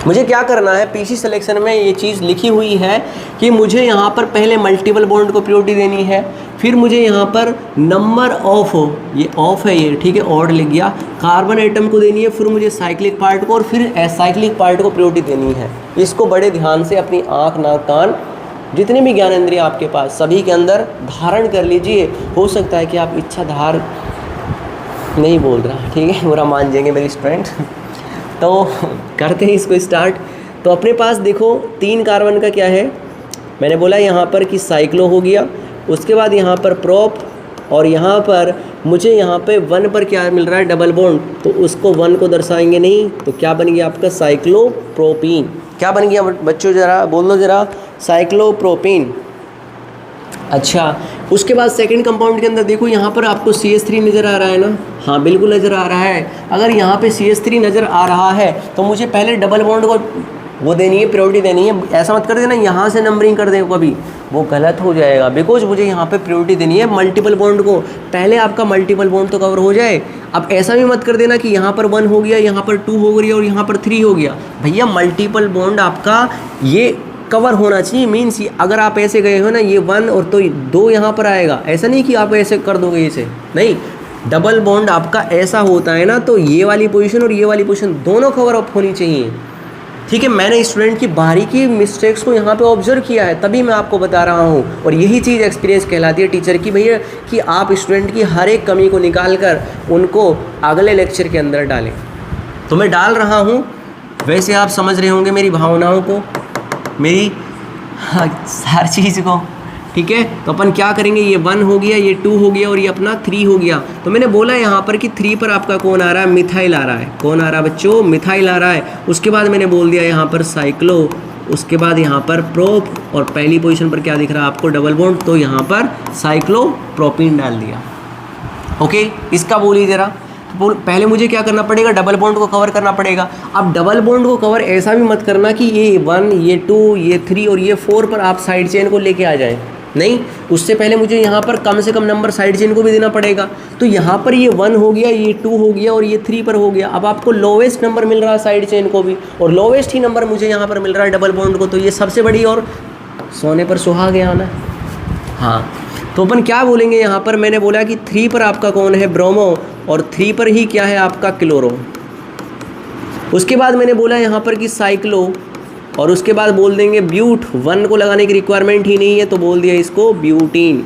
Speaker 1: मुझे क्या करना है, पीसी सिलेक्शन में ये चीज़ लिखी हुई है कि मुझे यहाँ पर पहले मल्टीपल बॉन्ड को प्रायोरिटी देनी है, फिर मुझे यहाँ पर नंबर ऑफ, ये ऑफ है ये, ठीक है, ऑड लिख गया, कार्बन एटम को देनी है, फिर मुझे साइक्लिक पार्ट को और फिर एसाइक्लिक पार्ट को प्रायोरिटी देनी है। इसको बड़े ध्यान से अपनी आँख, नाक, कान, जितने भी ज्ञानेंद्रिय आपके पास सभी के अंदर धारण कर लीजिए। हो सकता है कि आप इच्छाधार नहीं बोल रहा, ठीक है, बुरा मान जाएंगे मेरी स्टूडेंट। तो करते हैं इसको स्टार्ट। तो अपने पास देखो 3 कार्बन का क्या है, मैंने बोला यहाँ पर कि साइक्लो हो गया, उसके बाद यहाँ पर प्रोप, और यहाँ पर मुझे यहाँ पे 1 पर क्या मिल रहा है, डबल बॉन्ड, तो उसको 1 को दर्शाएंगे नहीं, तो क्या बन गया आपका साइक्लोप्रोपीन। क्या बन गया बच्चों, ज़रा बोल दो ज़रा, साइक्लोप्रोपीन। अच्छा, उसके बाद सेकंड कंपाउंड के अंदर देखो यहाँ पर आपको CH3 नज़र आ रहा है ना, हाँ बिल्कुल नज़र आ रहा है। अगर यहाँ पे CH3 नज़र आ रहा है तो मुझे पहले डबल बॉन्ड को वो देनी है, प्रायोरिटी देनी है। ऐसा मत कर देना यहाँ से नंबरिंग कर दे कभी, वो गलत हो जाएगा, बिकॉज मुझे यहाँ पे प्रायोरिटी देनी है मल्टीपल बॉन्ड को, पहले आपका मल्टीपल बॉन्ड तो कवर हो जाए। अब ऐसा भी मत कर देना कि यहाँ पर 1 हो गया, यहाँ पर 2 हो गई और यहाँ पर 3 हो गया। भैया मल्टीपल बॉन्ड आपका ये कवर होना चाहिए। मीन्स अगर आप ऐसे गए हो ना, ये 1 और तो 2 यहाँ पर आएगा, ऐसा नहीं कि आप ऐसे कर दोगे इसे, नहीं, डबल बॉन्ड आपका ऐसा होता है ना, तो ये वाली पोजीशन और ये वाली पोजीशन दोनों कवर अप होनी चाहिए, ठीक है। मैंने स्टूडेंट की बारीकी मिस्टेक्स को यहाँ पे ऑब्जर्व किया है, तभी मैं आपको बता रहा हूँ, और यही चीज़ एक्सपीरियंस कहलाती है टीचर की भैया, कि आप स्टूडेंट की हर एक कमी को निकाल कर उनको अगले लेक्चर के अंदर डालें। तो मैं डाल रहा हूँ, वैसे आप समझ रहे होंगे मेरी भावनाओं को, मेरी हर चीज़ को, ठीक है। तो अपन क्या करेंगे, ये 1 हो गया, ये 2 हो गया और ये अपना 3 हो गया। तो मैंने बोला यहाँ पर कि 3 पर आपका कौन आ रहा है, मिथाइल आ रहा है। कौन आ रहा है बच्चों, मिथाइल आ रहा है। उसके बाद मैंने बोल दिया यहाँ पर साइक्लो, उसके बाद यहाँ पर प्रोप, और पहली पोजीशन पर क्या दिख रहा है आपको, डबल बॉन्ड, तो यहाँ पर साइक्लोप्रोपीन डाल दिया। ओके, इसका बोलिए ज़रा, पहले मुझे क्या करना पड़ेगा, डबल बॉन्ड को कवर करना पड़ेगा। अब डबल बॉन्ड को कवर ऐसा भी मत करना कि ये 1, ये 2, ये 3 और ये 4 पर आप साइड चेन को लेके आ जाएं, नहीं, उससे पहले मुझे यहाँ पर कम से कम नंबर साइड चेन को भी देना पड़ेगा। तो यहाँ पर ये 1 हो गया, ये 2 हो गया और ये 3 पर हो गया। अब आपको लोवेस्ट नंबर मिल रहा है साइड चेन को भी, और लोवेस्ट ही नंबर मुझे यहाँ पर मिल रहा है डबल बॉन्ड को, तो ये सबसे बड़ी और सोने पर सुहागा गया ना। हाँ, तो अपन क्या बोलेंगे यहाँ पर, मैंने बोला कि 3 पर आपका कौन है, ब्रोमो, और 3 पर ही क्या है आपका, क्लोरो। उसके बाद मैंने बोला यहाँ पर कि साइक्लो, और उसके बाद बोल देंगे ब्यूट। 1 को लगाने की रिक्वायरमेंट ही नहीं है, तो बोल दिया इसको butene,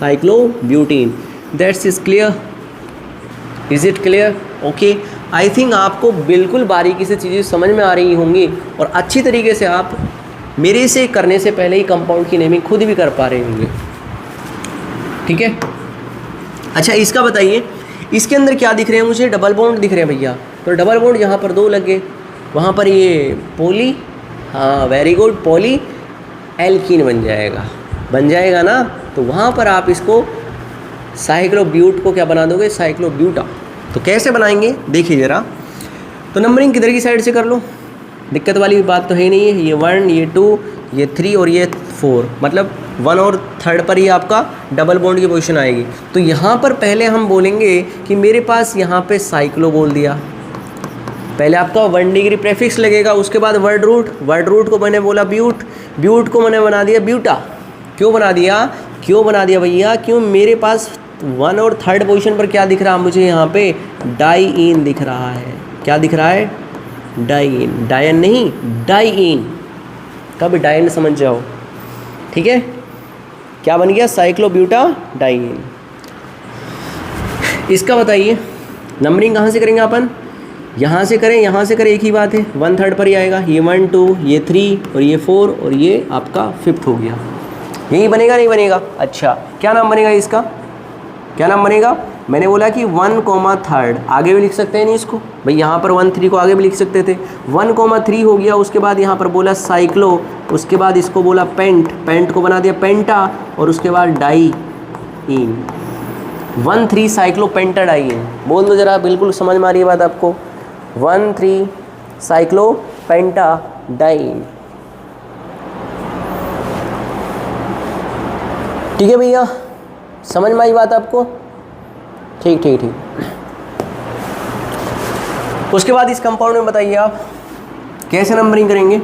Speaker 1: cyclo butene. That's is clear, is it clear? Okay, I think आपको बिल्कुल बारीकी से चीज़ें समझ में आ रही होंगी, और अच्छी तरीके से आप मेरे से करने से पहले ही कंपाउंड की नेमिंग खुद भी कर पा रहे होंगे, ठीक है। अच्छा, इसका बताइए, इसके अंदर क्या दिख रहे हैं मुझे, डबल बॉन्ड दिख रहे हैं भैया। तो डबल बॉन्ड यहाँ पर 2 लगे, वहाँ पर ये पोली, हाँ वेरी गुड, पॉली एल्कीन बन जाएगा ना। तो वहाँ पर आप इसको साइक्लोब्यूट को क्या बना दोगे, साइक्लोब्यूटा। तो कैसे बनाएंगे देखिए ज़रा। तो नंबरिंग किधर की साइड से कर लो, दिक्कत वाली बात तो है नहीं है। ये 1, ये 2, ये 3 और ये 4, मतलब 1 और 3rd पर ही आपका डबल बॉन्ड की पोजीशन आएगी। तो यहाँ पर पहले हम बोलेंगे कि मेरे पास यहाँ पे साइक्लो बोल दिया, पहले आपका 1 डिग्री प्रेफिक्स लगेगा, उसके बाद वर्ड रूट को मैंने बोला ब्यूट को मैंने बना दिया ब्यूटा। क्यों बना दिया भैया, क्यों, मेरे पास 1 और 3rd पोजीशन पर क्या दिख रहा है मुझे, यहाँ पे डाईइन दिख रहा है। क्या दिख रहा है, डाईइन, डायन नहीं डाईइन, कभी डायन समझ जाओ, ठीक है, क्या बन गया, साइक्लोब्यूटाडाइन। इसका बताइए नंबरिंग कहाँ से करेंगे अपन, यहाँ से करें यहाँ से करें, एक ही बात है, 1/3 पर ही आएगा, ये 1 2 ये 3 और ये 4 और ये आपका 5th हो गया, यही बनेगा नहीं बनेगा। अच्छा क्या नाम बनेगा इसका, क्या नाम बनेगा, मैंने बोला कि 1,3 आगे भी लिख सकते हैं नहीं इसको भाई, यहाँ पर 1 3 को आगे भी लिख सकते थे, 1,3 हो गया। उसके बाद यहाँ पर बोला साइक्लो, उसके बाद इसको बोला पेंट, पेंट को बना दिया पेंटा, और उसके बाद डाई इन, 1,3 साइक्लोपेंटाडाइन। बोल दो जरा, बिल्कुल समझ में आ रही है बात आपको, 1,3 साइक्लोपेंटाडाइन। ठीक है भैया, समझ में आई बात आपको, ठीक ठीक ठीक। उसके बाद इस कंपाउंड में बताइए आप कैसे नंबरिंग करेंगे।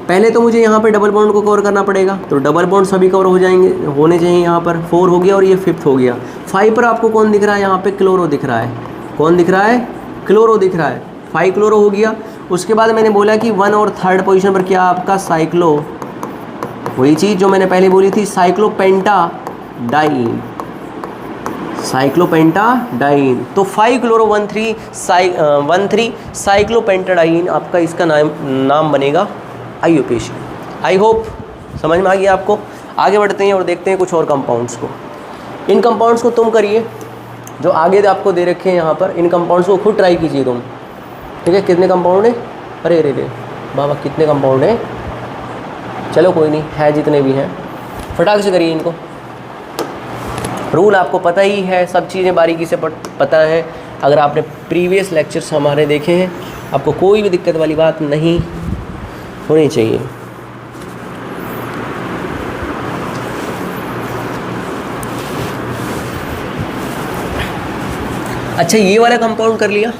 Speaker 1: पहले तो मुझे यहाँ पर डबल बॉन्ड को कवर करना पड़ेगा, तो डबल बॉन्ड सभी कवर हो जाएंगे, होने चाहिए। यहाँ पर 4 हो गया और ये 5th हो गया। 5 पर आपको कौन दिख रहा है, यहाँ पे क्लोरो दिख रहा है, कौन दिख रहा है, क्लोरो दिख रहा है, 5 क्लोरो हो गया। उसके बाद मैंने बोला कि 1 और 3rd पोजीशन पर क्या आपका साइक्लो, वही चीज़ जो मैंने पहले बोली थी, साइक्लोपेंटाडाइन, साइक्लोपेंटाडाइन। तो 5 क्लोरो 1,3 साइक्लोपेंटाडाइन आपका इसका नाम बनेगा IUPAC। आई होप समझ में आ गया आपको। आगे बढ़ते हैं और देखते हैं कुछ और कंपाउंड्स को। इन कंपाउंड्स को तुम करिए जो आगे आपको दे रखे हैं यहाँ पर, इन कंपाउंड्स को खुद ट्राई कीजिए तुम, ठीक है। कितने कंपाउंड है, अरे अरे अरे बाबा कितने कंपाउंड है, चलो कोई नहीं है, जितने भी हैं फटाक से करिए इनको। रूल आपको पता ही है, सब चीज़ें बारीकी से पता है। अगर आपने प्रीवियस लेक्चर्स हमारे देखे हैं, आपको कोई भी दिक्कत वाली बात नहीं होनी चाहिए। अच्छा ये वाला कंपाउंड कर लिया,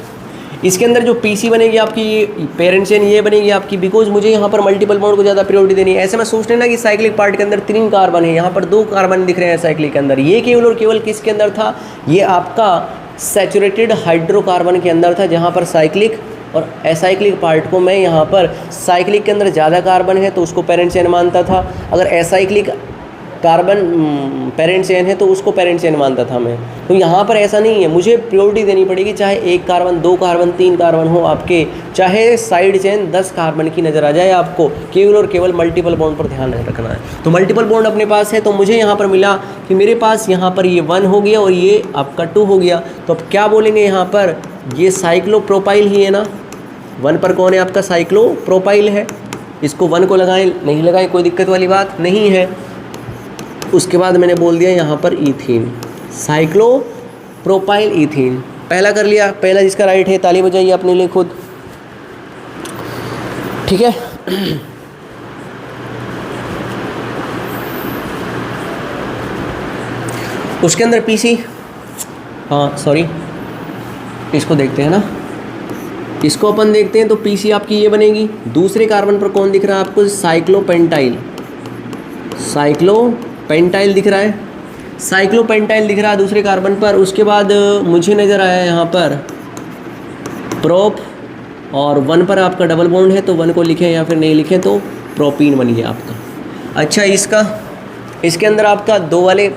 Speaker 1: इसके अंदर जो पीसी बनेगी आपकी, ये पेरेंट चेन ये बनेगी आपकी, बिकॉज मुझे यहाँ पर मल्टीपल बॉन्ड को ज़्यादा प्रायोरिटी देनी है। ऐसे में सोच लेना कि साइक्लिक पार्ट के अंदर 3 कार्बन है, यहाँ पर 2 कार्बन दिख रहे हैं साइक्लिक के अंदर। ये केवल और केवल किसके अंदर था, ये आपका सैचुरेटेड हाइड्रोकार्बन के अंदर था, जहाँ पर साइक्लिक और एसाइक्लिक पार्ट को मैं यहाँ पर साइक्लिक के अंदर ज़्यादा कार्बन है तो उसको पेरेंट चेन मानता था, अगर एसाइक्लिक कार्बन पेरेंट चेन है तो उसको पेरेंट चेन मानता था मैं। तो यहाँ पर ऐसा नहीं है, मुझे प्रायोरिटी देनी पड़ेगी, चाहे 1 कार्बन 2 कार्बन 3 कार्बन हो आपके, चाहे साइड चेन 10 कार्बन की नज़र आ जाए आपको, केवल और केवल मल्टीपल बॉन्ड पर ध्यान रखना है। तो मल्टीपल बॉन्ड अपने पास है, तो मुझे यहाँ पर मिला कि मेरे पास यहाँ पर ये 1 हो गया और ये आपका 2 हो गया। तो अब क्या बोलेंगे यहाँ पर, ये साइक्लोप्रोपाइल ही है ना, 1 पर कौन है आपका, साइक्लोप्रोपाइल है। इसको 1 को लगाएं नहीं लगाएं कोई दिक्कत वाली बात नहीं है। उसके बाद मैंने बोल दिया यहाँ पर ईथीन, साइक्लोप्रोपाइल ईथीन। पहला कर लिया, पहला जिसका राइट है ताली बजाइए अपने लिए खुद, ठीक है। उसके अंदर पीसी, हाँ सॉरी इसको देखते हैं ना, इसको अपन देखते हैं। तो पीसी आपकी ये बनेगी, दूसरे कार्बन पर कौन दिख रहा है आपको, साइक्लोपेंटाइल, साइक्लोपेंटाइल दिख रहा है, साइक्लोपेंटाइल दिख रहा है दूसरे कार्बन पर। उसके बाद मुझे नज़र आया यहाँ पर प्रोप, और 1 पर आपका डबल बॉन्ड है तो 1 को लिखें या फिर नहीं लिखें तो प्रोपीन बन गया आपका। अच्छा इसके अंदर आपका 2 वाले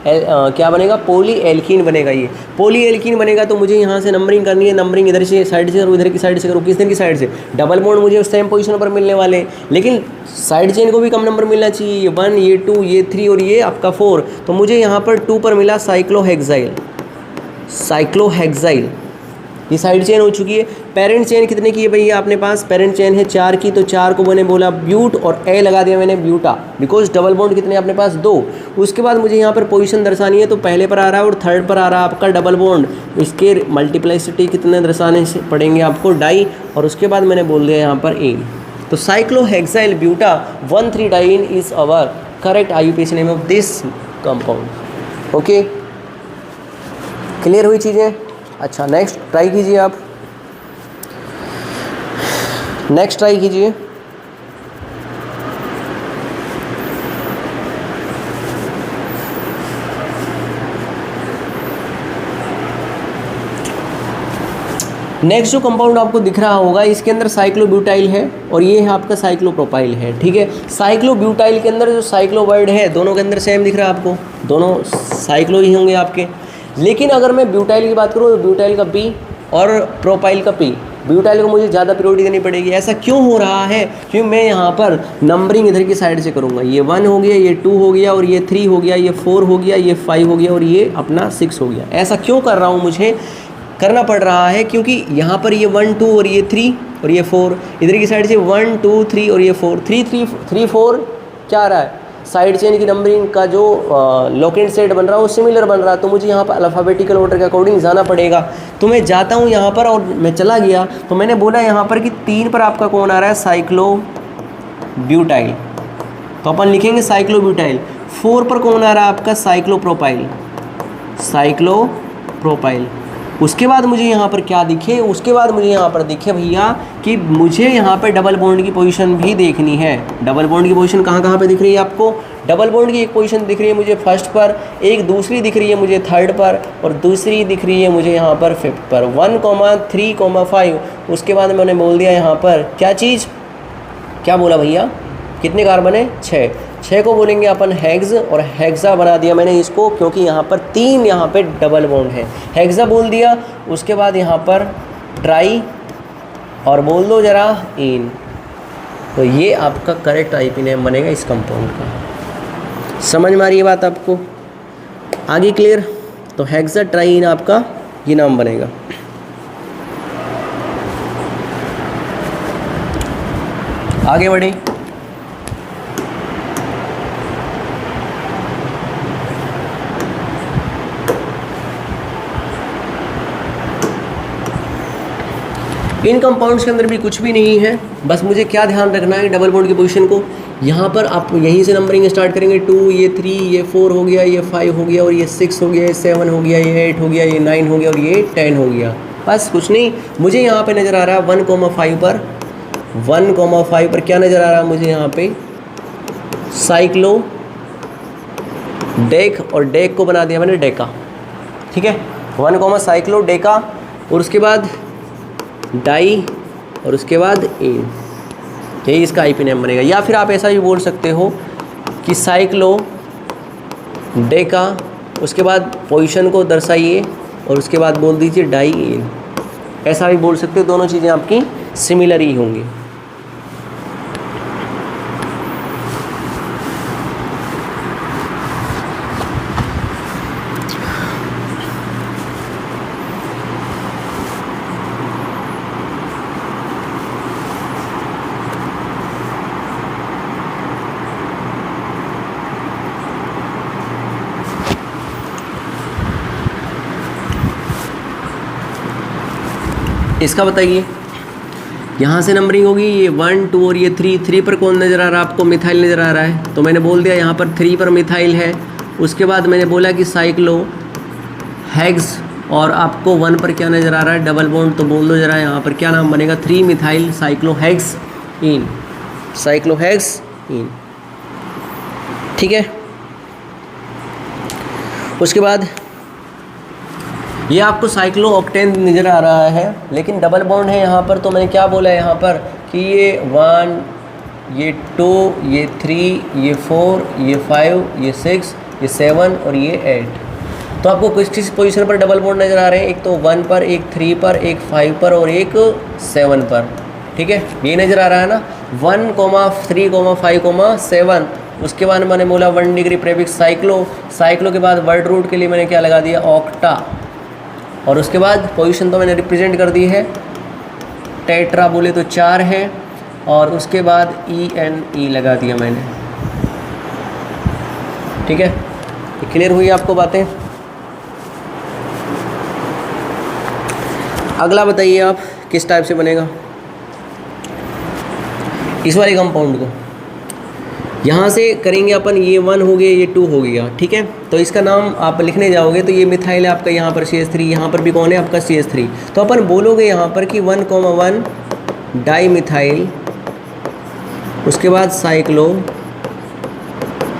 Speaker 1: क्या बनेगा, पोली एल्कीन बनेगा। ये पोली एल्कीन बनेगा तो मुझे यहाँ से नंबरिंग करनी है, नंबरिंग इधर से साइड से करूँ, इधर की साइड से करूँ, किस दिन की साइड से, डबल बॉन्ड मुझे उस सेम पोजीशन पर मिलने वाले, लेकिन साइड चेन को भी कम नंबर मिलना चाहिए। ये 1 ये 2 ये 3 और ये आपका 4, तो मुझे यहाँ पर 2 पर मिला साइक्लोहेक्साइल, साइक्लोहेक्साइल ये साइड चेन हो चुकी है। पेरेंट चेन कितने की है भैया आपने पास, पेरेंट चेन है 4 की, तो 4 को मैंने बोला ब्यूट और ए लगा दिया मैंने ब्यूटा, बिकॉज डबल बॉन्ड कितने अपने पास 2। उसके बाद मुझे यहाँ पर पोजीशन दर्शानी है, तो पहले पर आ रहा है और 3rd पर आ रहा है आपका डबल बॉन्ड, इसके मल्टीप्लाइसिटी कितने दर्शाने से पड़ेंगे आपको, डाई, और उसके बाद मैंने बोल दिया यहाँ पर एन। तो साइक्लोहेक्साइल ब्यूटा 1,3-डाइन is our correct IUPAC name of this compound. Okay, clear हुई चीज़ें। अच्छा नेक्स्ट ट्राई कीजिए आप, नेक्स्ट ट्राई कीजिए। नेक्स्ट जो कंपाउंड आपको दिख रहा होगा, इसके अंदर साइक्लोब्यूटाइल है और ये है आपका साइक्लोप्रोपाइल है, ठीक है। साइक्लोब्यूटाइल के अंदर जो साइक्लो वर्ड है, दोनों के अंदर सेम दिख रहा है आपको, दोनों साइक्लो ही होंगे आपके। लेकिन अगर मैं ब्यूटाइल की बात करूँ तो ब्यूटाइल का पी और प्रोपाइल का पी, ब्यूटाइल को मुझे ज़्यादा प्रायोरिटी देनी पड़ेगी। ऐसा क्यों हो रहा है? क्योंकि मैं यहाँ पर नंबरिंग इधर की साइड से करूँगा। ये 1 हो गया, ये 2 हो गया और ये 3 हो गया, ये 4 हो गया, ये 5 हो गया और ये अपना 6 हो गया। ऐसा क्यों कर रहा हूँ, मुझे करना पड़ रहा है क्योंकि यहाँ पर ये 1 2 और ये 3 और ये 4, इधर की साइड से 1 2 3 और ये 4, 3 3 3 4 क्या आ रहा है, साइड चेन की नंबरिंग का जो लोकेंट सेट बन रहा है वो सिमिलर बन रहा है। तो मुझे यहाँ पर अल्फ़ाबेटिकल ऑर्डर के अकॉर्डिंग जाना पड़ेगा। तो मैं जाता हूँ यहाँ पर और मैं चला गया, तो मैंने बोला यहाँ पर कि 3 पर आपका कौन आ रहा है, साइक्लोब्यूटाइल, तो अपन लिखेंगे साइक्लोब्यूटाइल। 4 पर कौन आ रहा है आपका, साइक्लोप्रोपाइल, साइक्लोप्रोपाइल। उसके बाद मुझे यहाँ पर क्या दिखे, उसके बाद मुझे यहाँ पर दिखे भैया कि मुझे यहाँ पर डबल बॉन्ड की पोजीशन भी देखनी है। डबल बॉन्ड की पोजीशन कहाँ कहाँ पे दिख रही है आपको? डबल बॉन्ड की एक पोजीशन दिख रही है मुझे फर्स्ट पर, एक दूसरी दिख रही है मुझे थर्ड पर और दूसरी दिख रही है मुझे यहाँ पर फिफ्थ पर, 1, 3, 5। उसके बाद मैंने बोल दिया यहाँ पर क्या चीज़, क्या बोला भैया, कितने कार्बन है, 6 को बोलेंगे अपन हेक्स और हेक्सा बना दिया मैंने इसको, क्योंकि यहाँ पर 3 यहाँ पे डबल बॉन्ड है, हेक्सा बोल दिया। उसके बाद यहाँ पर ट्राई और बोल दो जरा इन, तो ये आपका करेक्ट आईपी नेम बनेगा इस कंपाउंड का। समझ में आ रही है बात आपको? आगे क्लियर? तो हेक्सा ट्राइन आपका ये नाम बनेगा। आगे बढ़े। इन कंपाउंड्स के अंदर भी कुछ भी नहीं है, बस मुझे क्या ध्यान रखना है, डबल बॉन्ड की पोजीशन को यहाँ पर आप यहीं से नंबरिंग स्टार्ट करेंगे। 2, ये 3, ये 4 हो गया, ये 5 हो गया और ये 6 हो गया, ये 7 हो गया, ये 8 हो गया, ये 9 हो गया और ये 10 हो गया। बस कुछ नहीं। मुझे यहाँ पे नज़र आ रहा है 1,5 पर, 1,5 पर क्या नज़र आ रहा है मुझे यहाँ पे, साइक्लो डेक, और डेक को बना दिया मैंने डेका, ठीक है। 1, साइक्लो डेका और उसके बाद डाई और उसके बाद इन, यही इसका आईपी नेम बनेगा। या फिर आप ऐसा भी बोल सकते हो कि साइक्लो डेका, उसके बाद पोजीशन को दर्शाइए और उसके बाद बोल दीजिए डाई इन, ऐसा भी बोल सकते हो। दोनों चीज़ें आपकी सिमिलर ही होंगी। इसका बताइए, यहाँ से नंबरिंग होगी, ये 1 2 और ये 3 पर कौन नज़र आ रहा है आपको, मिथाइल नज़र आ रहा है। तो मैंने बोल दिया यहाँ पर 3 पर मिथाइल है। उसके बाद मैंने बोला कि साइक्लो हेक्स, और आपको 1 पर क्या नज़र आ रहा है, डबल बॉन्ड, तो बोल दो जरा यहाँ पर क्या नाम बनेगा, 3 मिथाइल साइक्लोहेक्स इन, साइक्लोहेक्स इन, ठीक है। उसके बाद ये आपको साइक्लो ऑक्टेन नज़र आ रहा है, लेकिन डबल बॉन्ड है यहाँ पर। तो मैंने क्या बोला है यहाँ पर कि ये 1, ये 2, ये 3, ये 4, ये 5, ये 6, ये 7 और ये 8। तो आपको किस पोजीशन पर डबल बॉन्ड नज़र आ रहे हैं, एक तो 1 पर, एक 3 पर, एक 5 पर और एक 7 पर, ठीक है। ये नज़र आ रहा है ना, 1, 3, 5, 7। उसके बाद मैंने बोला 1 डिग्री प्रीफिक्स साइक्लो के बाद वर्ड रूट के लिए मैंने क्या लगा दिया, ऑक्टा, और उसके बाद पोजीशन तो मैंने रिप्रेजेंट कर दी है, टेट्रा बोले तो 4 है, और उसके बाद ENE लगा दिया मैंने, ठीक है। क्लियर हुई आपको बातें? अगला बताइए आप किस टाइप से बनेगा इस वाले कंपाउंड को। यहाँ से करेंगे अपन, ये 1 हो गया, ये 2 हो गया, ठीक है। तो इसका नाम आप लिखने जाओगे तो ये मिथाइल है आपका, यहाँ पर CH3, यहाँ पर भी कौन है आपका CH3। तो अपन बोलोगे यहाँ पर कि 1,1 डाई मिथाइल, उसके बाद साइक्लो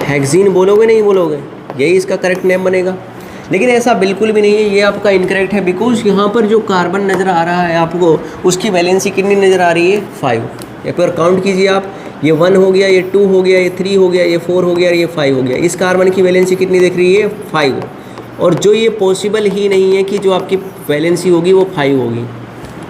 Speaker 1: हेक्सीन बोलोगे, नहीं बोलोगे, यही इसका करेक्ट नेम बनेगा। लेकिन ऐसा बिल्कुल भी नहीं है, ये आपका इनकरेक्ट है, बिकॉज यहाँ पर जो कार्बन नज़र आ रहा है आपको, उसकी वैलेंसी कितनी नज़र आ रही है? 5। एक बार काउंट कीजिए आप, ये 1 हो गया, ये 2 हो गया, ये 3 हो गया, ये 4 हो गया, ये 5 हो गया। इस कार्बन की वैलेंसी कितनी दिख रही है? 5। और जो ये पॉसिबल ही नहीं है कि जो आपकी वैलेंसी होगी वो 5 होगी,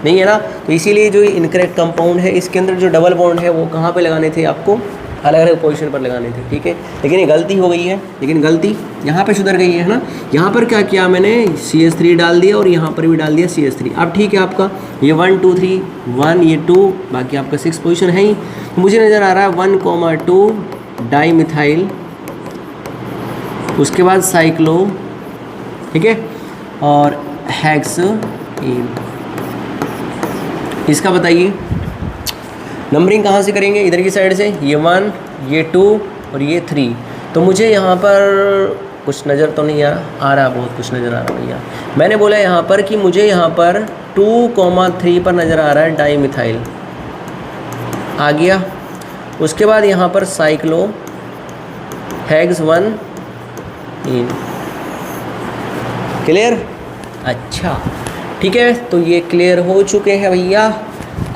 Speaker 1: नहीं है ना। तो इसीलिए जो ये इनकरेक्ट कंपाउंड है, इसके अंदर जो डबल बॉन्ड है वो कहाँ पे लगाने थे आपको? अलग अलग पोजीशन पर लगाने थे, ठीक है। लेकिन ये गलती हो गई है, लेकिन गलती यहाँ पे सुधर गई है ना। यहाँ पर क्या किया मैंने? CH3 डाल दिया और यहाँ पर भी डाल दिया CH3। अब ठीक है, आपका ये 1 2 3 1, ये 2, बाकी आपका 6 पोजीशन है ही। मुझे नज़र आ रहा है 1,2 डाई मिथाइल, उसके बाद साइक्लो, ठीक है, और हेक्सेन। इसका बताइए नंबरिंग कहाँ से करेंगे? इधर की साइड से, ये 1, ये 2 और ये 3। तो मुझे यहाँ पर कुछ नज़र तो नहीं आ रहा, बहुत कुछ नज़र आ रहा भैया। मैंने बोला यहाँ पर कि मुझे यहाँ पर 2,3 पर नज़र आ रहा है डाई मिथाइल, आ गया। उसके बाद यहाँ पर साइक्लो हेक्स 1 इन, क्लियर? अच्छा ठीक है, तो ये क्लियर हो चुके हैं भैया।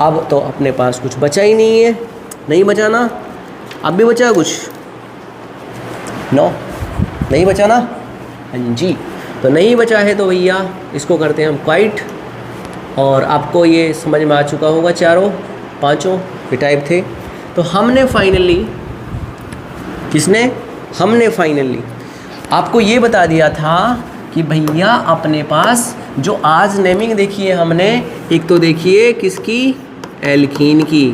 Speaker 1: अब तो अपने पास कुछ बचा ही नहीं है, नहीं बचा ना? अब भी बचा कुछ? नो, नहीं बचा ना? हाँ जी, तो नहीं बचा है तो भैया इसको करते हैं हम क्वाइट। और आपको ये समझ में आ चुका होगा, चारों पांचों ये टाइप थे। तो हमने फाइनली आपको ये बता दिया था कि भैया अपने पास जो आज नेमिंग देखी है हमने, एक तो देखिए किसकी? एल्कीन की,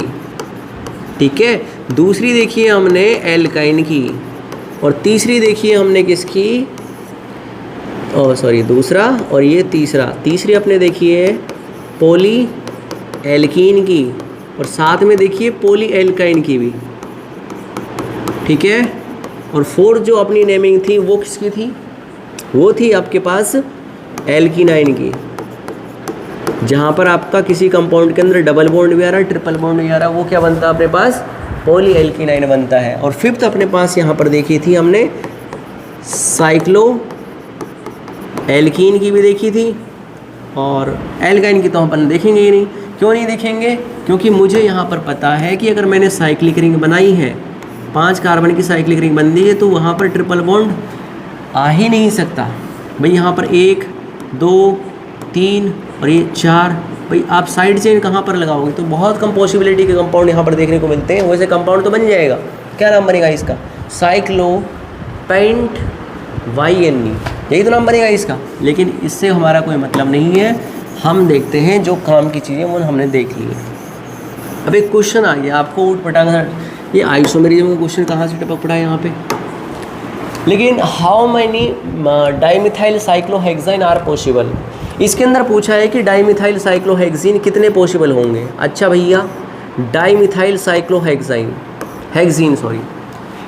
Speaker 1: ठीक है। दूसरी देखिए हमने एल्काइन की, और तीसरी देखिए हमने किसकी? दूसरा और ये तीसरी अपने देखिए पोली एल्कीन की, और साथ में देखिए पोली एल्काइन की भी, ठीक है। और फोर्थ जो अपनी नेमिंग थी वो किसकी थी? वो थी आपके पास एल्कीनाइन की, जहाँ पर आपका किसी कंपाउंड के अंदर डबल बॉन्ड भी आ रहा है, ट्रिपल बॉन्ड भी आ रहा है, वो क्या बनता है अपने पास? पॉली एल्कीनाइन बनता है। और फिफ्थ अपने पास यहाँ पर देखी थी हमने साइक्लो एल्कीन की भी देखी थी, और एल्काइन की तो अपन देखेंगे ही नहीं। क्यों नहीं देखेंगे? क्योंकि मुझे यहाँ पर पता है कि अगर मैंने साइक्लिक रिंग बनाई है, 5 कार्बन की साइक्लिक रिंग बन दी है, तो वहाँ पर ट्रिपल बॉन्ड आ ही नहीं सकता भाई। यहाँ पर 1 2 3 और ये 4, भाई आप साइड चेन कहाँ पर लगाओगे? तो बहुत कम पॉसिबिलिटी के कंपाउंड यहाँ पर देखने को मिलते हैं। वैसे कंपाउंड तो बन जाएगा, क्या नाम बनेगा इसका? साइक्लोपेंट YNE, यही तो नाम बनेगा इसका। लेकिन इससे हमारा कोई मतलब नहीं है, हम देखते हैं जो काम की चीज़ें वो हमने देख ली है। अब एक क्वेश्चन आ गया आपको ऊट पटांग, ये आइसोमेरिज्म का क्वेश्चन कहाँ से टपक पड़ा है यहाँ पे। लेकिन how many dimethyl cyclohexane are possible, इसके अंदर पूछा है कि डाइमिथाइल साइक्लोहेक्सेन कितने पॉसिबल होंगे। अच्छा भैया, डाइमिथाइल साइक्लोहेक्सेन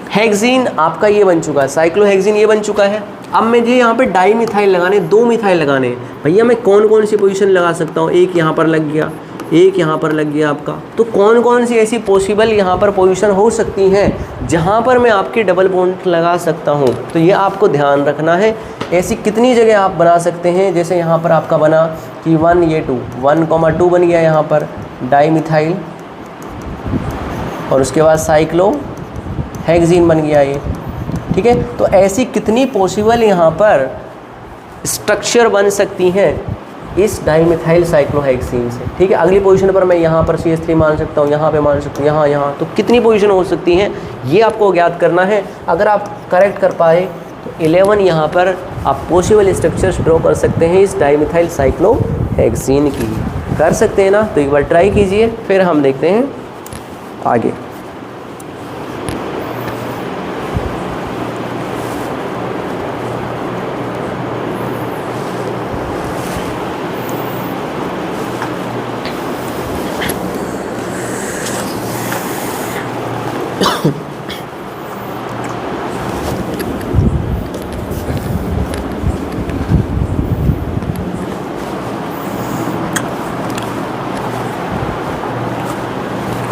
Speaker 1: हेक्सेन आपका ये बन चुका है, साइक्लोहेक्सेन ये बन चुका है। अब मुझे यहाँ पे डाइमिथाइल लगाने, 2 मिथाइल लगाने, भैया मैं कौन कौन सी पोजीशन लगा सकता हूँ? एक यहाँ पर लग गया, एक यहाँ पर लग गया आपका। तो कौन कौन सी ऐसी पॉसिबल यहाँ पर पोजीशन हो सकती हैं जहाँ पर मैं आपकी डबल बॉन्ड लगा सकता हूँ? तो ये आपको ध्यान रखना है। ऐसी कितनी जगह आप बना सकते हैं, जैसे यहाँ पर आपका बना कि 1 ये 2 1,2 बन गया यहाँ पर डाइमिथाइल, और उसके बाद साइक्लो हेक्सेन बन गया ये, ठीक है। तो ऐसी कितनी पॉसिबल यहाँ पर स्ट्रक्चर बन सकती हैं इस डाइमिथाइल साइक्लोहेक्सेन से, ठीक है। अगली पोजीशन पर मैं यहाँ पर CH3 मान सकता हूँ, यहाँ पे मान सकता हूँ, यहाँ, तो कितनी पोजीशन हो सकती हैं ये आपको ज्ञात करना है। अगर आप करेक्ट कर पाए तो 11 यहाँ पर आप पॉसिबल स्ट्रक्चर्स ड्रॉ कर सकते हैं इस डाइमिथाइल साइक्लोहेक्सेन की। कर सकते हैं ना? तो एक बार ट्राई कीजिए, फिर हम देखते हैं आगे।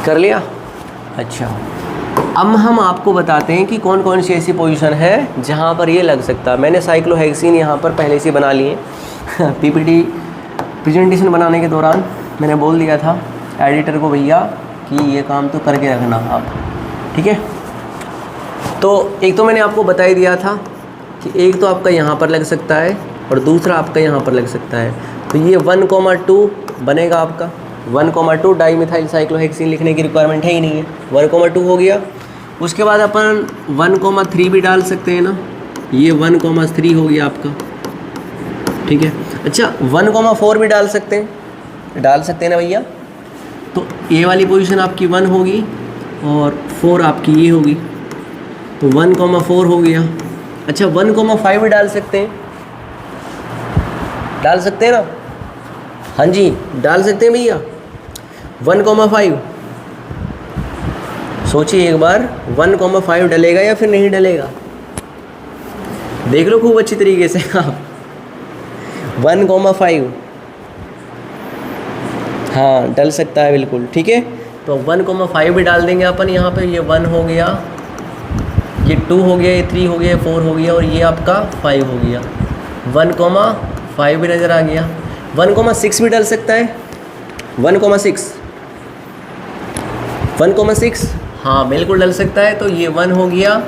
Speaker 1: कर लिया? अच्छा, अब हम आपको बताते हैं कि कौन कौन सी ऐसी पोजीशन है जहाँ पर ये लग सकता है। मैंने साइक्लोहेक्सीन यहाँ पर पहले से बना लिए पीपीटी प्रेजेंटेशन बनाने के दौरान मैंने बोल दिया था एडिटर को, भैया कि ये काम तो करके रखना आप, ठीक है। तो एक तो मैंने आपको बता ही दिया था कि एक तो आपका यहाँ पर लग सकता है और दूसरा आपका यहाँ पर लग सकता है। तो ये 1,2 बनेगा आपका। 1,2 डाईमिथाइल साइक्लोहेक्सीन लिखने की रिक्वायरमेंट है ही नहीं है, 1,2 हो गया। उसके बाद अपन 1,3 भी डाल सकते हैं ना, ये 1,3 हो गया आपका, ठीक है। अच्छा 1,4 भी डाल सकते हैं ना भैया। तो ये वाली पोजीशन आपकी 1 होगी और 4 आपकी ये होगी, तो 1,4 हो गया। अच्छा 1,5 भी डाल सकते हैं ना, हाँ जी डाल सकते हैं भैया 1,5। सोचिए एक बार 1,5 डलेगा या फिर नहीं डलेगा, देख लो खूब अच्छी तरीके से आप। 1,5 हाँ डल सकता है बिल्कुल, ठीक है। तो 1,5 भी डाल देंगे अपन यहाँ पे। ये 1 हो गया, ये 2 हो गया, ये 3 हो गया, ये 4 हो गया और ये आपका 5 हो गया। 1,5 भी नज़र आ गया। 1,6 भी डल सकता है, 1,6 हाँ बिल्कुल डल सकता है। तो ये 1 हो गया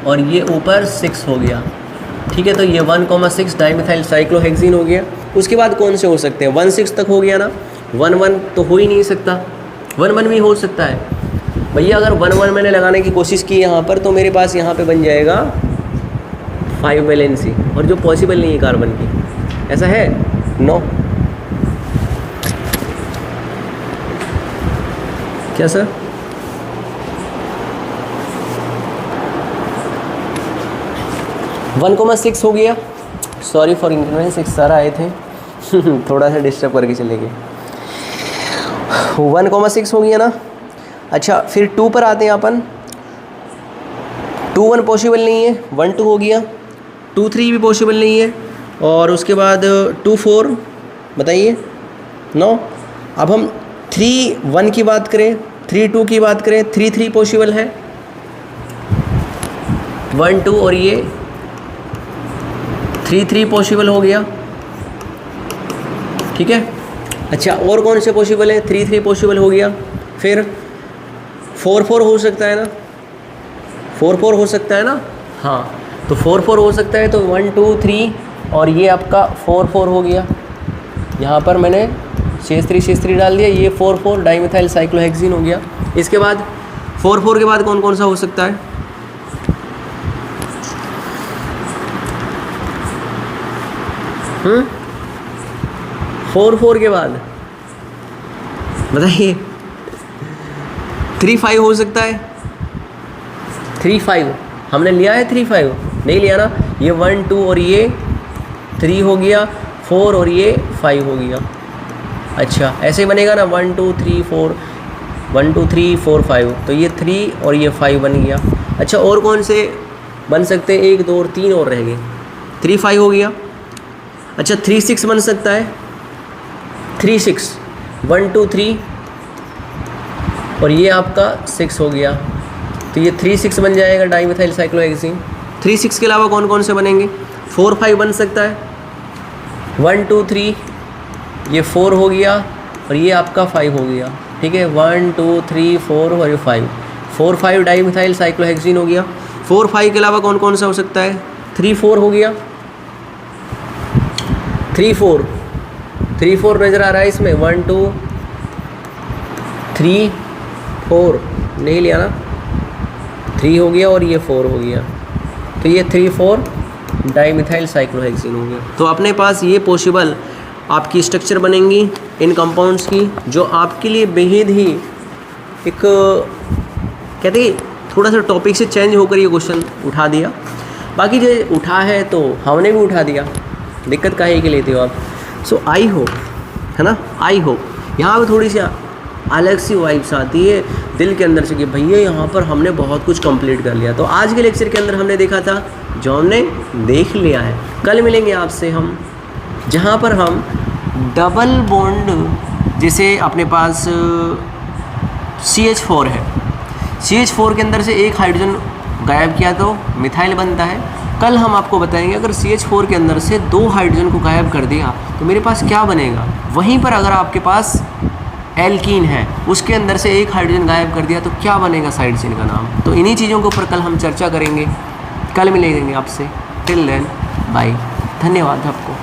Speaker 1: और ये ऊपर 6 हो गया, ठीक है। तो ये 1,6 डाईमिथाइल साइक्लोहेक्सीन हो गया। उसके बाद कौन से हो सकते हैं, 1,6 तक हो गया ना। 1,1 तो हो ही नहीं सकता, 1,1 भी हो सकता है भैया। अगर 1,1 मैंने लगाने की कोशिश की यहाँ पर तो मेरे पास यहाँ पे बन जाएगा 5 वैलेंसी, और जो पॉसिबल नहीं है कार्बन की। ऐसा है नो, क्या सर? वन कोमा 6 हो गया। सॉरी फॉर इनकन्वीनियंस, एक सर आए थे थोड़ा सा डिस्टर्ब करके चले गए। 1,6 हो गया ना। अच्छा फिर 2 पर आते हैं अपन। 2,1 पॉसिबल नहीं है, 1,2 हो गया। 2,3 भी पॉसिबल नहीं है, और उसके बाद 2,4 बताइए नो। अब हम 3,1 की बात करें, 3,2 की बात करें, 3,3 पॉसिबल है, 1,2 और ये 3,3 पॉसिबल हो गया, ठीक है। अच्छा और कौन से पॉसिबल है, 3,3 पॉसिबल हो गया। फिर 4,4 हो सकता है ना, 4,4 हो सकता है ना, हाँ तो 4,4 हो सकता है। तो 1, 2, 3 और ये आपका 4,4 हो गया। यहाँ पर मैंने 6,3 डाल दिया, ये 4,4 डाईमिथाइल साइक्लोहेक्सीन हो गया। इसके बाद 4,4 के बाद कौन कौन सा हो सकता है, हम्म 4,4 के बाद बताइए। 3,5 हो सकता है, 3,5 हमने लिया है, 3,5 नहीं लिया ना। ये 1, 2 और ये 3 हो गया, 4 और ये 5 हो गया। अच्छा ऐसे ही बनेगा ना, 1, 2, 3, 4, 1, 2, 3, 4, 5। तो ये 3 और ये 5 बन गया। अच्छा और कौन से बन सकते हैं, 1, 2 और 3 और रह गए। 3,5 हो गया। अच्छा 3,6 बन सकता है, 3,6 1, 2, 3 और ये आपका 6 हो गया। तो ये 3,6 बन जाएगा डाईमिथाइल साइक्लोहेक्सीन। 3,6 के अलावा कौन कौन से बनेंगे, 4, 5 बन सकता है, 1, 2, 3 ये 4 हो गया और ये आपका 5 हो गया, ठीक है। 1, 2, 3, 4 और ये 5, 4, 5 डाईमिथाइल साइक्लोहेक्सीन हो गया। 4, 5 के अलावा कौन कौन सा हो सकता है, 3, 4 हो गया। 3, 4 नज़र आ रहा है इसमें, 1, 2, 3, 4 नहीं लिया ना, 3 हो गया और ये 4 हो गया। तो ये 3, 4 डाईमिथाइल साइक्लोहेक्सीन हो गया। तो अपने पास ये पॉसिबल आपकी स्ट्रक्चर बनेंगी इन कंपाउंड्स की, जो आपके लिए बेहद ही एक कहते हैं थोड़ा सा टॉपिक से चेंज होकर ये क्वेश्चन उठा दिया। बाकी जो उठा है तो हमने भी उठा दिया, दिक्कत काहे के लेते हो आप। सो आई होप, है ना, आई होप यहाँ पर थोड़ी सी अलग सी वाइब्स आती है दिल के अंदर से कि भैया यहाँ पर हमने बहुत कुछ कंप्लीट कर लिया। तो आज के लेक्चर के अंदर हमने देखा था जो हमने देख लिया है। कल मिलेंगे आपसे हम, जहाँ पर हम डबल बॉन्ड, जैसे अपने पास CH4 है, CH4 के अंदर से एक हाइड्रोजन गायब किया तो मिथाइल बनता है। कल हम आपको बताएंगे अगर CH4 के अंदर से 2 हाइड्रोजन को गायब कर दिया तो मेरे पास क्या बनेगा। वहीं पर अगर आपके पास एल्कीन है, उसके अंदर से एक हाइड्रोजन गायब कर दिया तो क्या बनेगा साइड चेन का नाम। तो इन्हीं चीज़ों के ऊपर कल हम चर्चा करेंगे। कल मिलेंगे आपसे। टिल देन बाय, धन्यवाद आपको।